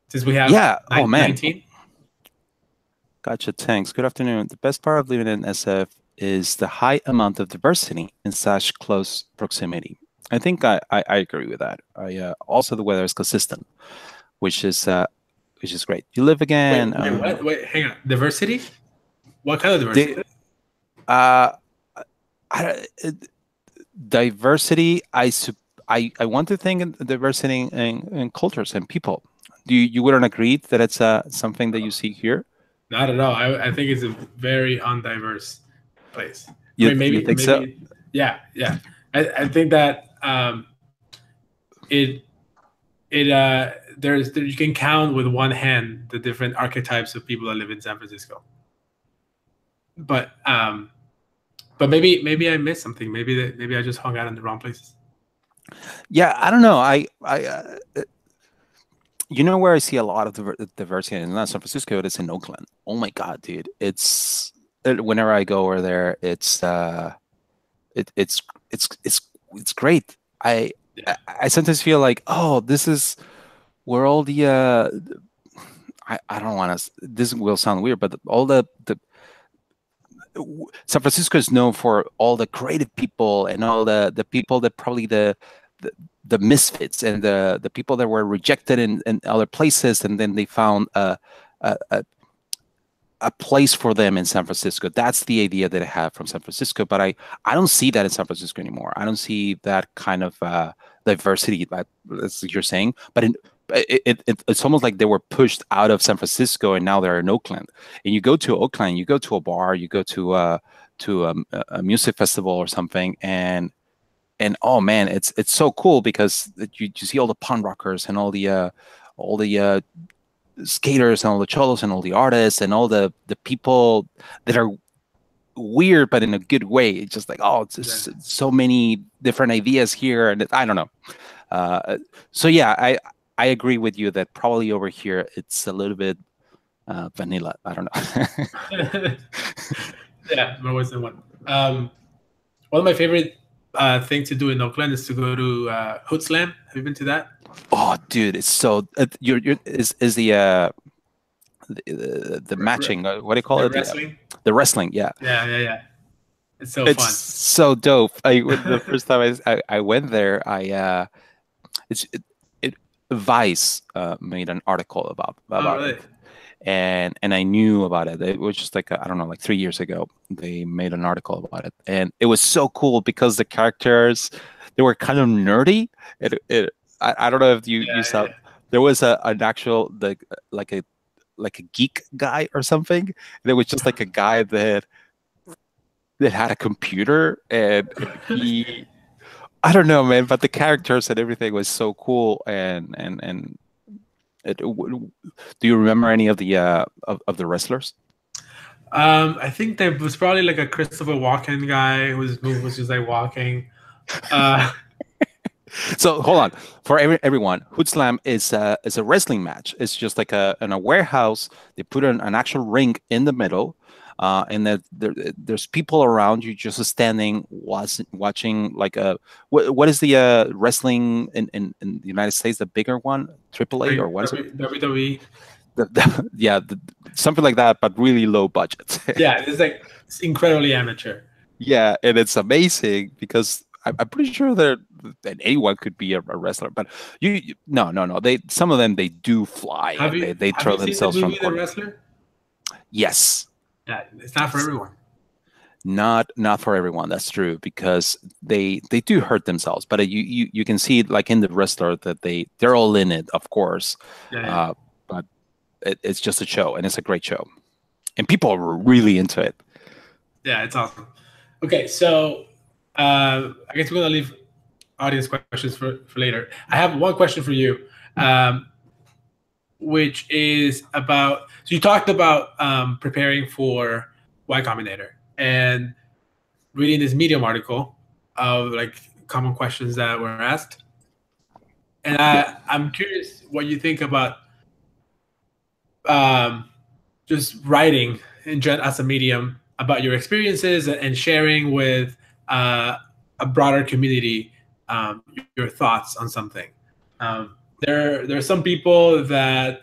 since we have 19. Gotcha. Thanks. Good afternoon. The best part of living in SF is the high amount of diversity in such close proximity. I think I agree with that. Also, the weather is consistent, which is great. You live again. Wait, hang on. Diversity? What kind of diversity? Diversity. I want to think in diversity in cultures and people. You wouldn't agree that it's something that you see here? Not at all. I think it's a very undiverse place. I You mean, you think so? yeah, yeah. I think that it you can count with one hand the different archetypes of people that live in San Francisco. But maybe I missed something. Maybe I just hung out in the wrong places. Yeah, I don't know. You know where I see a lot of diversity in not San Francisco, it's in Oakland. Oh my God, dude! Whenever I go over there, it, it's it's great. Yeah, I sometimes feel like, oh, this is where all the I don't want to. This will sound weird, but all the San Francisco is known for all the creative people and all the people that probably the, the misfits and the people that were rejected in other places, and then they found a a place for them in San Francisco. That's the idea that I have from San Francisco, but I don't see that in San Francisco anymore. I don't see that kind of diversity that as you're saying, but it's almost like they were pushed out of San Francisco and now they're in Oakland. And you go to Oakland, you go to a bar, you go to a music festival or something, and oh man, it's so cool because you see all the punk rockers and all the skaters and all the cholos and all the artists and all the people that are weird but in a good way. It's just like, oh, it's just so many different ideas here, and I don't know. So yeah, I agree with you that probably over here it's a little bit vanilla. I don't know. yeah, more ways than one. One of my favorite things to do in Oakland is to go to Hood Slam. Have you been to that? Oh, dude, it's so you're is the matching. What do you call The it? wrestling. The wrestling. Yeah. Yeah. It's so It's fun. so dope. The first time I went there, it's it Vice made an article about Really? it, and I knew about it. It was just like I don't know, like 3 years ago, they made an article about it, and it was so cool because the characters they were kind of nerdy. I don't know if you saw. Yeah. There was an actual like a like a geek guy or something. And it was just like a guy that had a computer and he I don't know, man, but the characters and everything was so cool. And do you remember any of the wrestlers? I think there was probably like a Christopher Walken guy whose move was just like walking. Uh, So hold on for everyone. Hood Slam is a wrestling match. It's just like in a warehouse. They put an actual ring in the middle, and there's people around you just standing watching like a what is the wrestling in the United States, the bigger one, AAA or what is it? WWE. Yeah, something like that, but really low budget. Yeah, it's incredibly amateur. Yeah, and it's amazing because I'm pretty sure that anyone could be a wrestler, but no. They some of them they do fly and they Have throw you seen the themselves from movie the The corner. Wrestler? Yes, Yeah, it's not for everyone. not for everyone. That's true because they do hurt themselves, but you can see like in the wrestler that they're all in it, of course. Yeah. But it's just a show, and it's a great show, and people are really into it. Yeah, it's awesome. Okay, so I guess we're gonna leave audience questions for later. I have one question for you, which is about. So you talked about preparing for Y Combinator and reading this Medium article of like common questions that were asked, and Yeah. I'm curious what you think about just writing as a medium about your experiences and sharing with a broader community your thoughts on something. There are some people that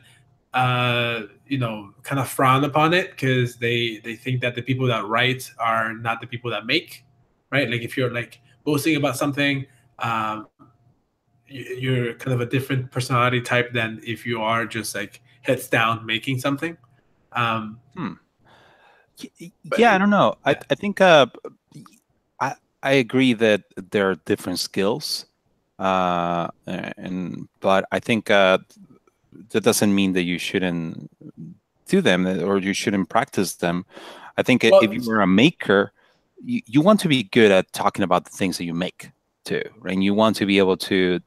kind of frown upon it because they think that the people that write are not the people that make, right? Like if you're like boasting about something, you're kind of a different personality type than if you are just like heads down making something. Um, but Yeah, I don't know. yeah, I think I agree that there are different skills, and but I think that doesn't mean that you shouldn't do them or you shouldn't practice them. I think if you were a maker, you want to be good at talking about the things that you make too, right? And you want to be able to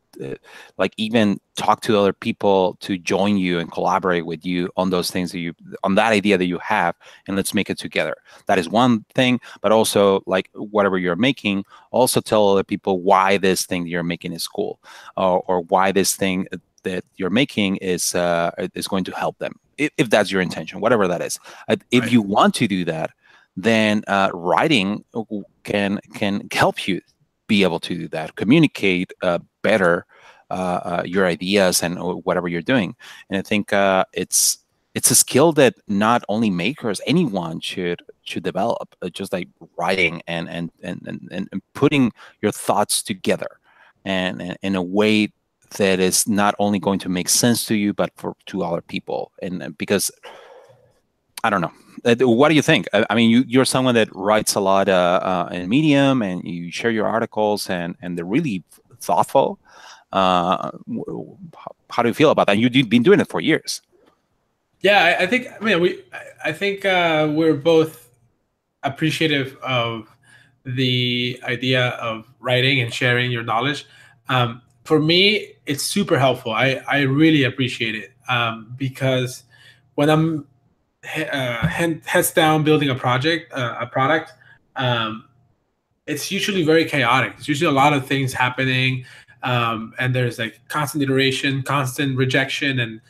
like even talk to other people to join you and collaborate with you on those things that on that idea that you have, and let's make it together. That is one thing, but also like whatever you're making, also tell other people why this thing that you're making is cool, or why this thing that you're making is going to help them, if that's your intention, whatever that is. If you want to do that, then writing can help you be able to do that, communicate better your ideas and whatever you're doing. And I think it's a skill that not only makers, anyone should develop, just like writing and putting your thoughts together and in a way that is not only going to make sense to you, but to other people. And because I don't know, what do you think? I mean, you're someone that writes a lot in Medium, and you share your articles, and they're really thoughtful. How do you feel about that? You've been doing it for years. Yeah, I think. I mean, I think we're both appreciative of the idea of writing and sharing your knowledge. For me, it's super helpful. I really appreciate it because when I'm heads down building a product, it's usually very chaotic. It's usually a lot of things happening, and there's like constant iteration, constant rejection, and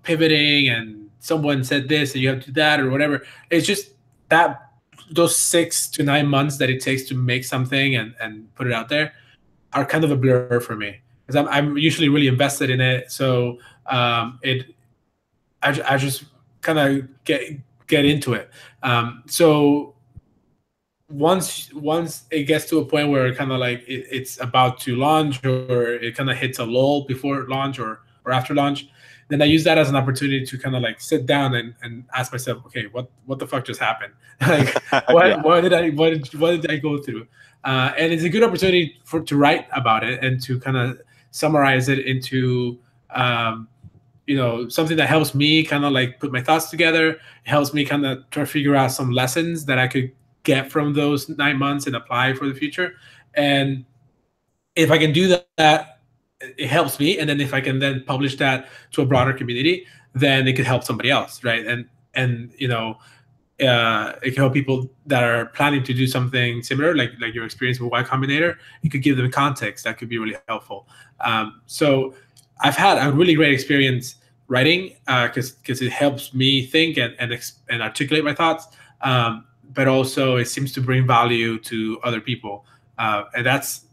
pivoting. And someone said this, and you have to do that, or whatever. It's just that those 6 to 9 months that it takes to make something and put it out there are kind of a blur for me, because I'm usually really invested in it. So I just kind of get into it. So once it gets to a point where kind of like it's about to launch, or it kind of hits a lull before launch or after launch, then I use that as an opportunity to kind of like sit down and ask myself, okay, what the fuck just happened? Like what did I go through? And it's a good opportunity to write about it and to kind of summarize it into something that helps me kind of like put my thoughts together. It helps me kind of try to figure out some lessons that I could get from those 9 months and apply for the future. And if I can do that, it helps me. And then if I can then publish that to a broader community, then it could help somebody else, right? And it can help people that are planning to do something similar, like your experience with Y Combinator. You could give them context that could be really helpful. So I've had a really great experience writing because it helps me think and articulate my thoughts. But also it seems to bring value to other people, and that's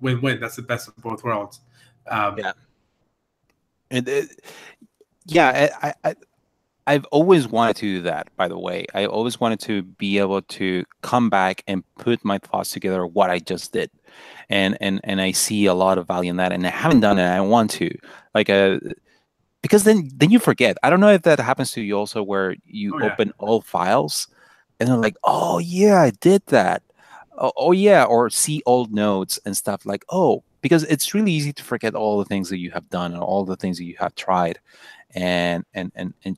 win-win. That's the best of both worlds. Yeah, and I've always wanted to do that. By the way, I always wanted to be able to come back and put my thoughts together, what I just did, and I see a lot of value in that, and I haven't done it. I want to, like because then you forget. I don't know if that happens to you also, where you open all files and they're like, oh yeah, I did that. Oh yeah, or see old notes and stuff, like, oh, because it's really easy to forget all the things that you have done and all the things that you have tried, and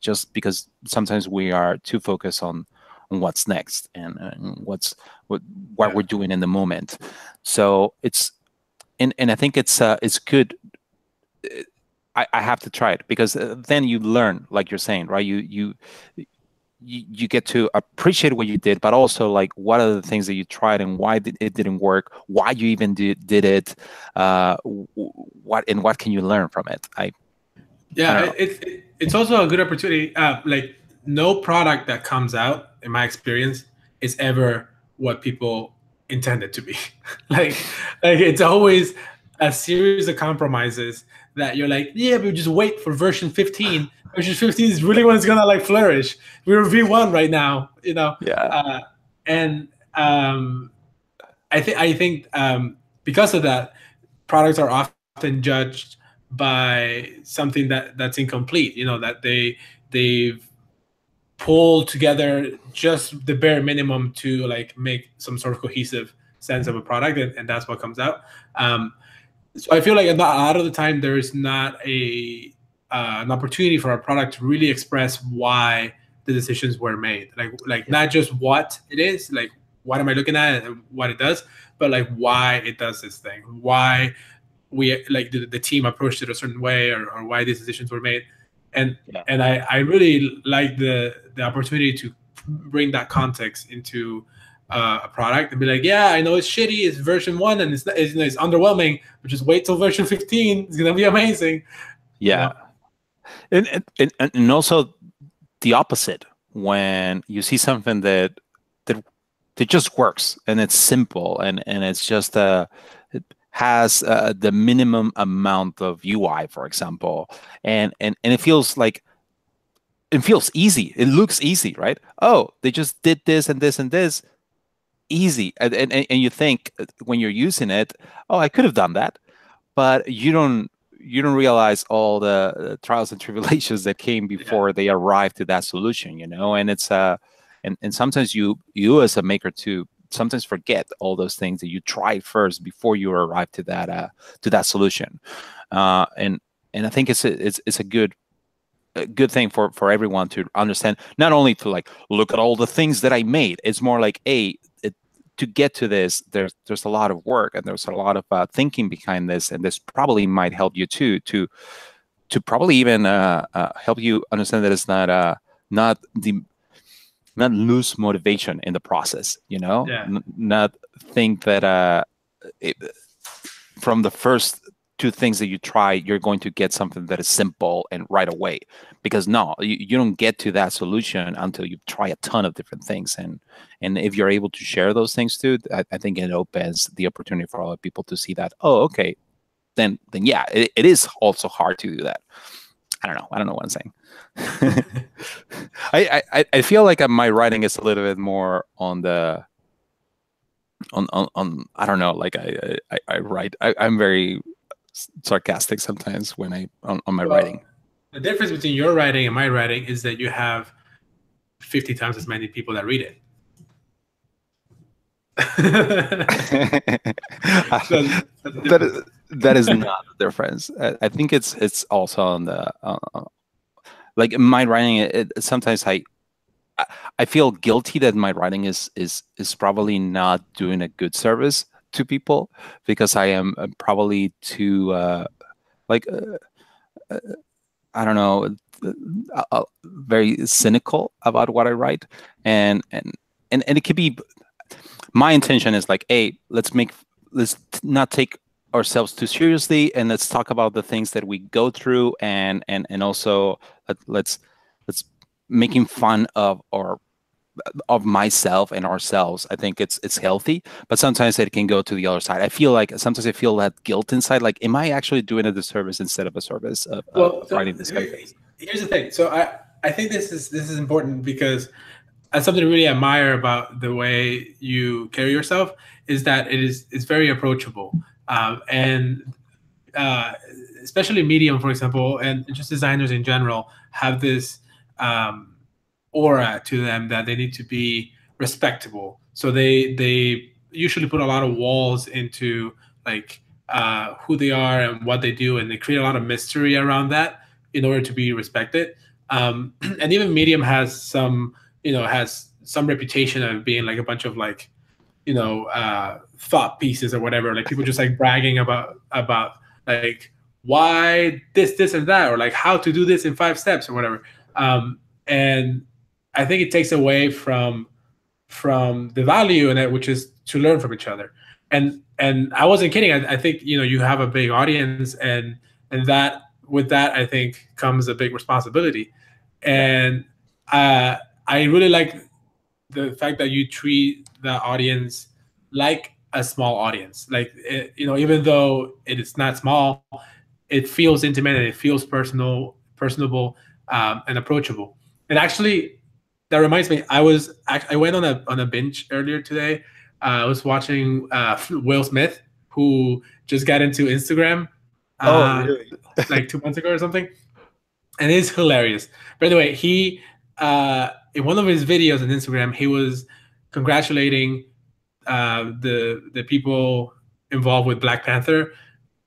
just because sometimes we are too focused on what's next and what we're doing in the moment. So it's and I think it's good. I have to try it, because then you learn, like you're saying, right? You get to appreciate what you did, but also like what are the things that you tried and why it didn't work, why you even did it, what can you learn from it? It's also a good opportunity. Like no product that comes out, in my experience, is ever what people intended to be. like it's always a series of compromises that you're like, yeah, but just wait for version 15. Version 15 is really when it's gonna like flourish. We're V1 right now, Yeah. And I think because of that, products are often judged by something that's incomplete. That they've pulled together just the bare minimum to like make some sort of cohesive sense of a product, and that's what comes out. So I feel like a lot of the time there's not a an opportunity for our product to really express why the decisions were made. Like not just what it is, like what am I looking at and what it does, but like why it does this thing, why we like the team approached it a certain way, or why these decisions were made. And Yeah. I really like the opportunity to bring that context into a product and be like, yeah, I know it's shitty, it's version 1 and it's underwhelming, but just wait till version 15, it's gonna be amazing. Yeah. And also the opposite, when you see something that that just works and it's simple and it's just it has the minimum amount of UI, for example, and it feels like it feels easy. It looks easy, right? Oh, they just did this and this and this, easy, and you think when you're using it, oh, I could have done that, but you don't realize all the trials and tribulations that came before they arrived to that solution, and it's and sometimes you as a maker too sometimes forget all those things that you tried first before you arrive to that solution. And I think it's a good thing for everyone to understand, not only to like look at all the things that I made. It's more like, hey, to get to this, there's a lot of work and there's a lot of thinking behind this, and this probably might help you too to probably even help you understand that it's not the not lose motivation in the process, Yeah. not think that from the first two things that you try, you're going to get something that is simple and right away. Because no, you don't get to that solution until you try a ton of different things. And if you're able to share those things too, I think it opens the opportunity for other people to see that, oh, okay, then yeah, it is also hard to do that. I don't know what I'm saying. I feel like my writing is a little bit more on the on I don't know, like I write, I'm very sarcastic sometimes when on my writing. The difference between your writing and my writing is that you have 50 times as many people that read it. That is not the difference. I think it's also on the like my writing. Sometimes I feel guilty that my writing is probably not doing a good service to people, because I am probably too like I don't know, very cynical about what I write, and it could be, my intention is like, hey, let's not take ourselves too seriously, and let's talk about the things that we go through, and also let's making fun of myself and ourselves. I think it's healthy, but sometimes it can go to the other side. I feel like sometimes I feel that guilt inside, like, am I actually doing a disservice instead of a service of writing this kind of thing? Here's the thing. So I think this is important, because something to really admire about the way you carry yourself is that it's very approachable, and especially Medium, for example, and just designers in general have this aura to them that they need to be respectable. So they usually put a lot of walls into like who they are and what they do, and they create a lot of mystery around that in order to be respected. And even Medium has some reputation of being like a bunch of like thought pieces or whatever, like people just like bragging about like why this and that, or like how to do this in 5 steps or whatever. And I think it takes away from the value in it, which is to learn from each other. And I wasn't kidding. I think you have a big audience, and that with that I think comes a big responsibility. And I really like the fact that you treat the audience like a small audience. Like even though it is not small, it feels intimate and it feels personable, and approachable. And actually, that reminds me, I went on a binge earlier today. I was watching Will Smith, who just got into Instagram, Oh, really? like 2 months ago or something, and it's hilarious. By the way, he in one of his videos on Instagram, he was congratulating the people involved with Black Panther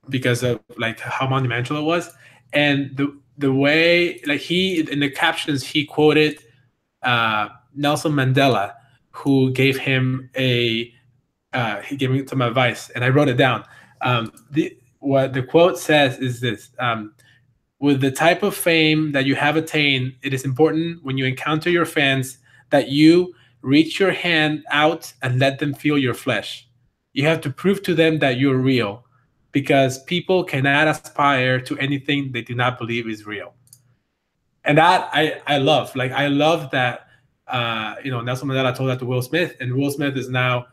because of like how monumental it was. And the way, like, he in the captions he quoted Nelson Mandela, who gave him he gave me some advice, and I wrote it down. What the quote says is this: with the type of fame that you have attained, it is important when you encounter your fans that you reach your hand out and let them feel your flesh. You have to prove to them that you're real, because people cannot aspire to anything they do not believe is real. And that I love. Like, I love that. Nelson Mandela told that to Will Smith, and Will Smith is now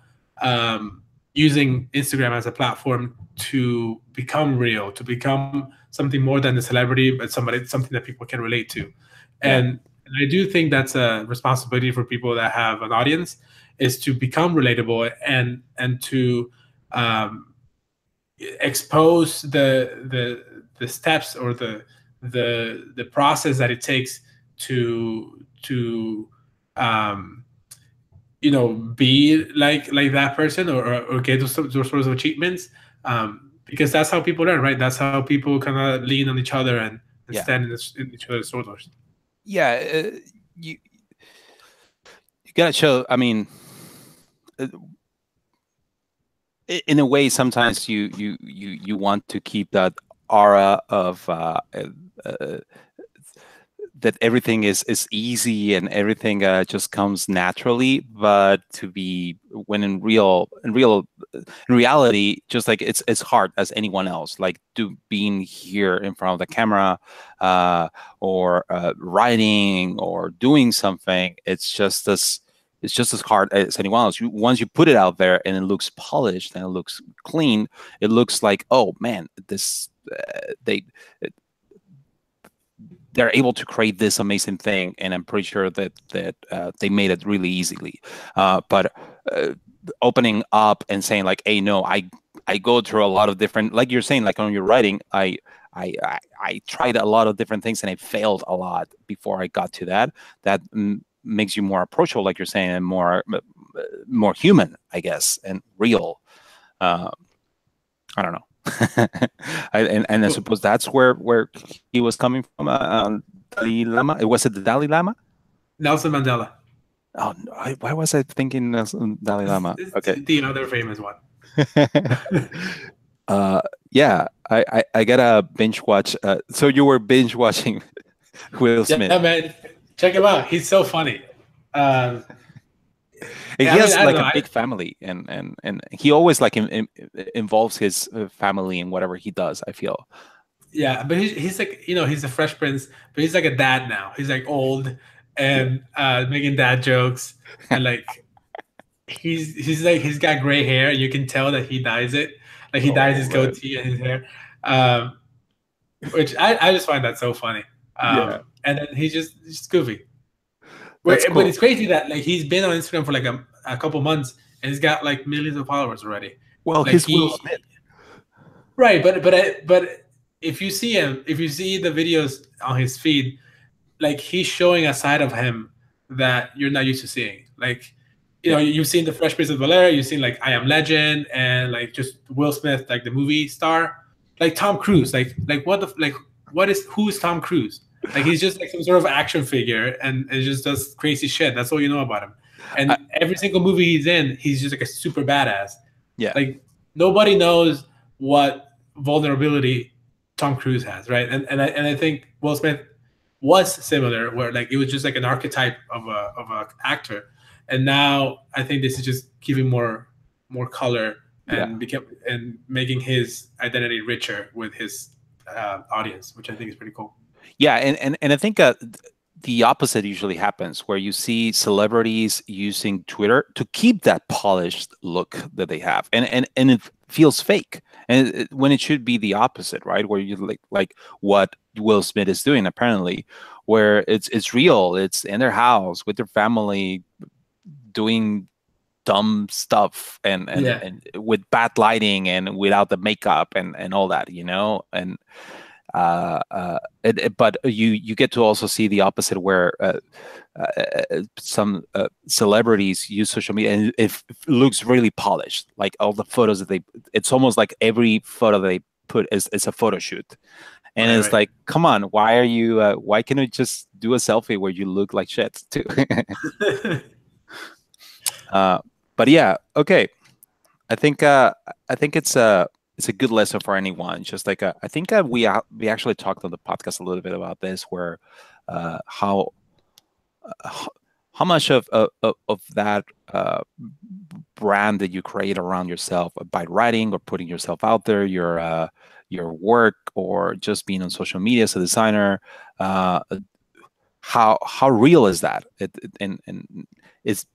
using Instagram as a platform to become real, to become something more than a celebrity, but something that people can relate to. And I do think that's a responsibility for people that have an audience, is to become relatable and to expose the steps, or the process that it takes to be like that person, or get those sorts of achievements, because that's how people learn, right? That's how people kind of lean on each other and stand in each other's shoulders. Yeah, you gotta show. I mean, in a way, sometimes you want to keep that aura of that everything is easy and everything just comes naturally, but when in reality, just like it's hard as anyone else, like being here in front of the camera, or writing or doing something. It's just as hard as anyone else. Once you put it out there and it looks polished and it looks clean, it looks like, oh man, this they're able to create this amazing thing, and I'm pretty sure that they made it really easily. But opening up and saying like, hey, no, I go through a lot of different, like you're saying, like on your writing, I tried a lot of different things and I failed a lot before I got to that. That makes you more approachable, like you're saying, and more human, I guess, and real. I don't know. I suppose that's where he was coming from. Dalai Lama. Was it the Dalai Lama? Nelson Mandela. Oh, why was I thinking Dalai Lama? Okay, the other famous one. Yeah, I gotta binge watch. So you were binge watching Will Smith? Yeah, man, check him out. He's so funny. He has like a big family, and he always like involves his family in whatever he does, I feel. Yeah, but he's like, he's a Fresh Prince, but he's like a dad now. He's like old and making dad jokes, and like he's like, he's got gray hair. You can tell that he dyes it. Like, he dyes his goatee and his hair, which I just find that so funny. And then he's just goofy. Cool. But it's crazy that like he's been on Instagram for like a couple months and he's got like millions of followers already. Well, like, he's Will Smith, right? But if you see him, if you see the videos on his feed, like, he's showing a side of him that you're not used to seeing. Like, you've seen the Fresh Prince of Bel-Air, you've seen like I Am Legend, and like just Will Smith, like the movie star, like Tom Cruise, like who's Tom Cruise? Like, he's just like some sort of action figure, and it just does crazy shit. That's all you know about him. And every single movie he's in, he's just like a super badass. Yeah. Like, nobody knows what vulnerability Tom Cruise has, right? And I think Will Smith was similar, where like it was just like an archetype of a actor, and now I think this is just giving more color and and making his identity richer with his audience, which I think is pretty cool. Yeah, and I think the opposite usually happens, where you see celebrities using Twitter to keep that polished look that they have, and it feels fake, and when it should be the opposite, right? Where you like what Will Smith is doing, apparently, where it's real, it's in their house with their family, doing dumb stuff, and with bad lighting and without the makeup and all that, and. But you get to also see the opposite, where some celebrities use social media and it looks really polished. Like all the photos that it's almost like every photo they put is a photo shoot, And Right, it's right. like, come on, why are you? Why can't you just do a selfie where you look like shit too? uh, but yeah, okay. I think it's a good lesson for anyone. Just like I think we actually talked on the podcast a little bit about this, where uh, how how much of that brand that you create around yourself by writing or putting yourself out there, your work, or just being on social media as a designer, uh, how real is that? And it's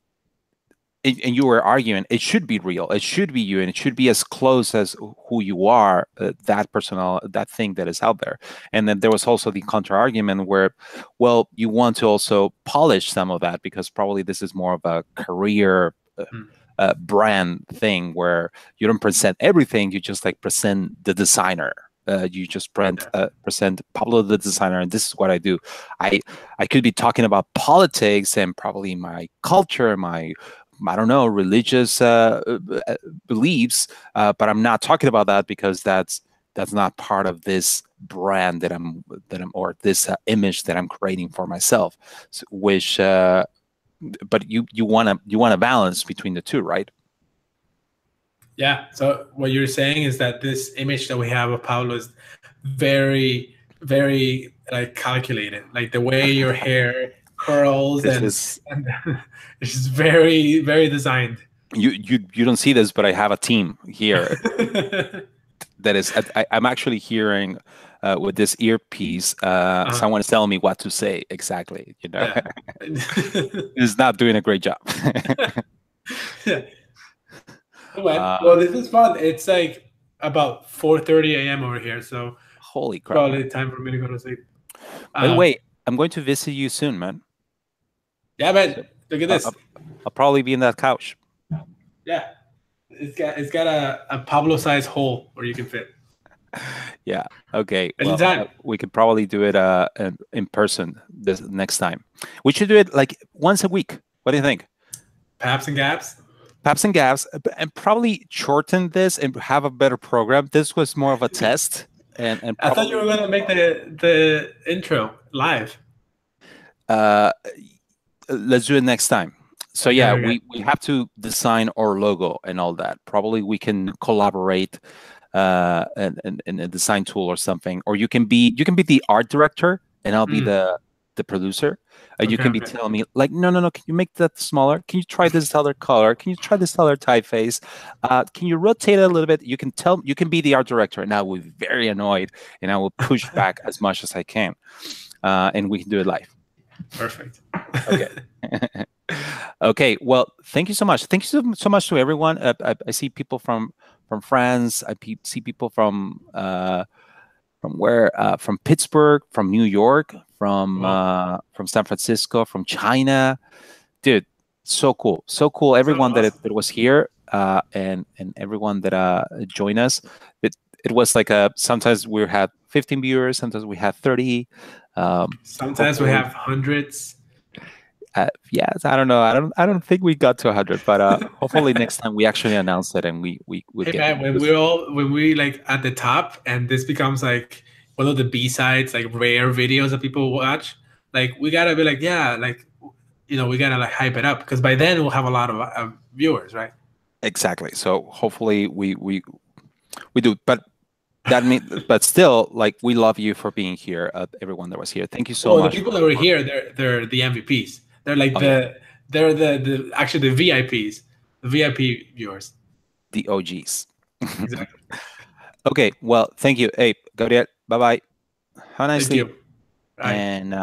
and you were arguing it should be real, it should be you, and it should be as close as who you are, that personal, that thing that is out there. And then there was also the counter argument where, well, you want to also polish some of that because probably this is more of a career Mm, brand thing where you don't present everything, you just like present the designer. You just yeah. present Pablo the designer, and this is what I do. I I could be talking about politics and probably my culture, my, I don't know, religious beliefs, but I'm not talking about that because that's not part of this brand that I'm or this image that I'm creating for myself. Which, but you want a balance between the two, right? Yeah. So what you're saying is that this image that we have of Pablo is very, very like calculated. Like the way your hair curls This is and it's just very, very designed. you don't see this, but I have a team here that is I'm actually hearing with this earpiece, someone is telling me what to say exactly. Yeah. Is not doing a great job. Yeah. Well, uh, well, this is fun. It's like about 4:30 a.m. over here, so Holy crap, man! probably time for me to go to sleep. By the Um, way, I'm going to visit you soon, man. yeah, man. So Look at uh, this. I'll, I'll probably be in that couch. Yeah, it's got a Pablo size hole where you can fit. Yeah. Okay. Well, Anytime. we could probably do it in person this next time. We should do it like once a week. What do you think? Paps and Gaps. Paps and Gabs, and probably shorten this and have a better program. This was more of a test, and I thought you probably were gonna make the intro live. uh, let's do it next time. So Okay, yeah, okay. we have to design our logo and all that. Probably we can collaborate in a design tool or something, or you can be the art director and I'll be Mm, the producer. You okay, can be okay. telling me like, no, no, no, can you make that smaller? Can you try this other color? Can you try this other typeface? Can you rotate it a little bit? You can be the art director, and I will be very annoyed, and I will push back as much as I can, and we can do it live. Perfect. Okay. Okay. Well, thank you so much. Thank you so much to everyone. I see people from France. See people from where? From Pittsburgh, from New York, Wow. from San Francisco, from China. Dude, so cool, so cool. Sounds Everyone awesome. that was here, and everyone that joined us. It was like a sometimes we had 15 viewers, sometimes we had 30. Sometimes we Hopefully, have hundreds. yes, I don't know. I don't think we got to 100, but hopefully next time we actually announce it and we would Hey get. man, when we like at the top and this becomes like one of the B sides, like rare videos that people watch, like we gotta be like, yeah, like we gotta like hype it up because by then we'll have a lot of viewers, right? Exactly. So hopefully we do, but but still, like, we love you for being here. Everyone that was here, thank you so Well, the much people that were here, they're the MVPs. They're like oh yeah, the actually the VIPs, the VIP viewers. the OGs. Exactly. Okay, well, thank you. Hey, Gabriel, bye bye. Have a nice Thank sleep, you. Bye. and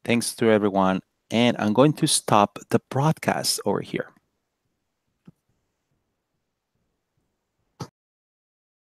thanks to everyone. And I'm going to stop the broadcast over here.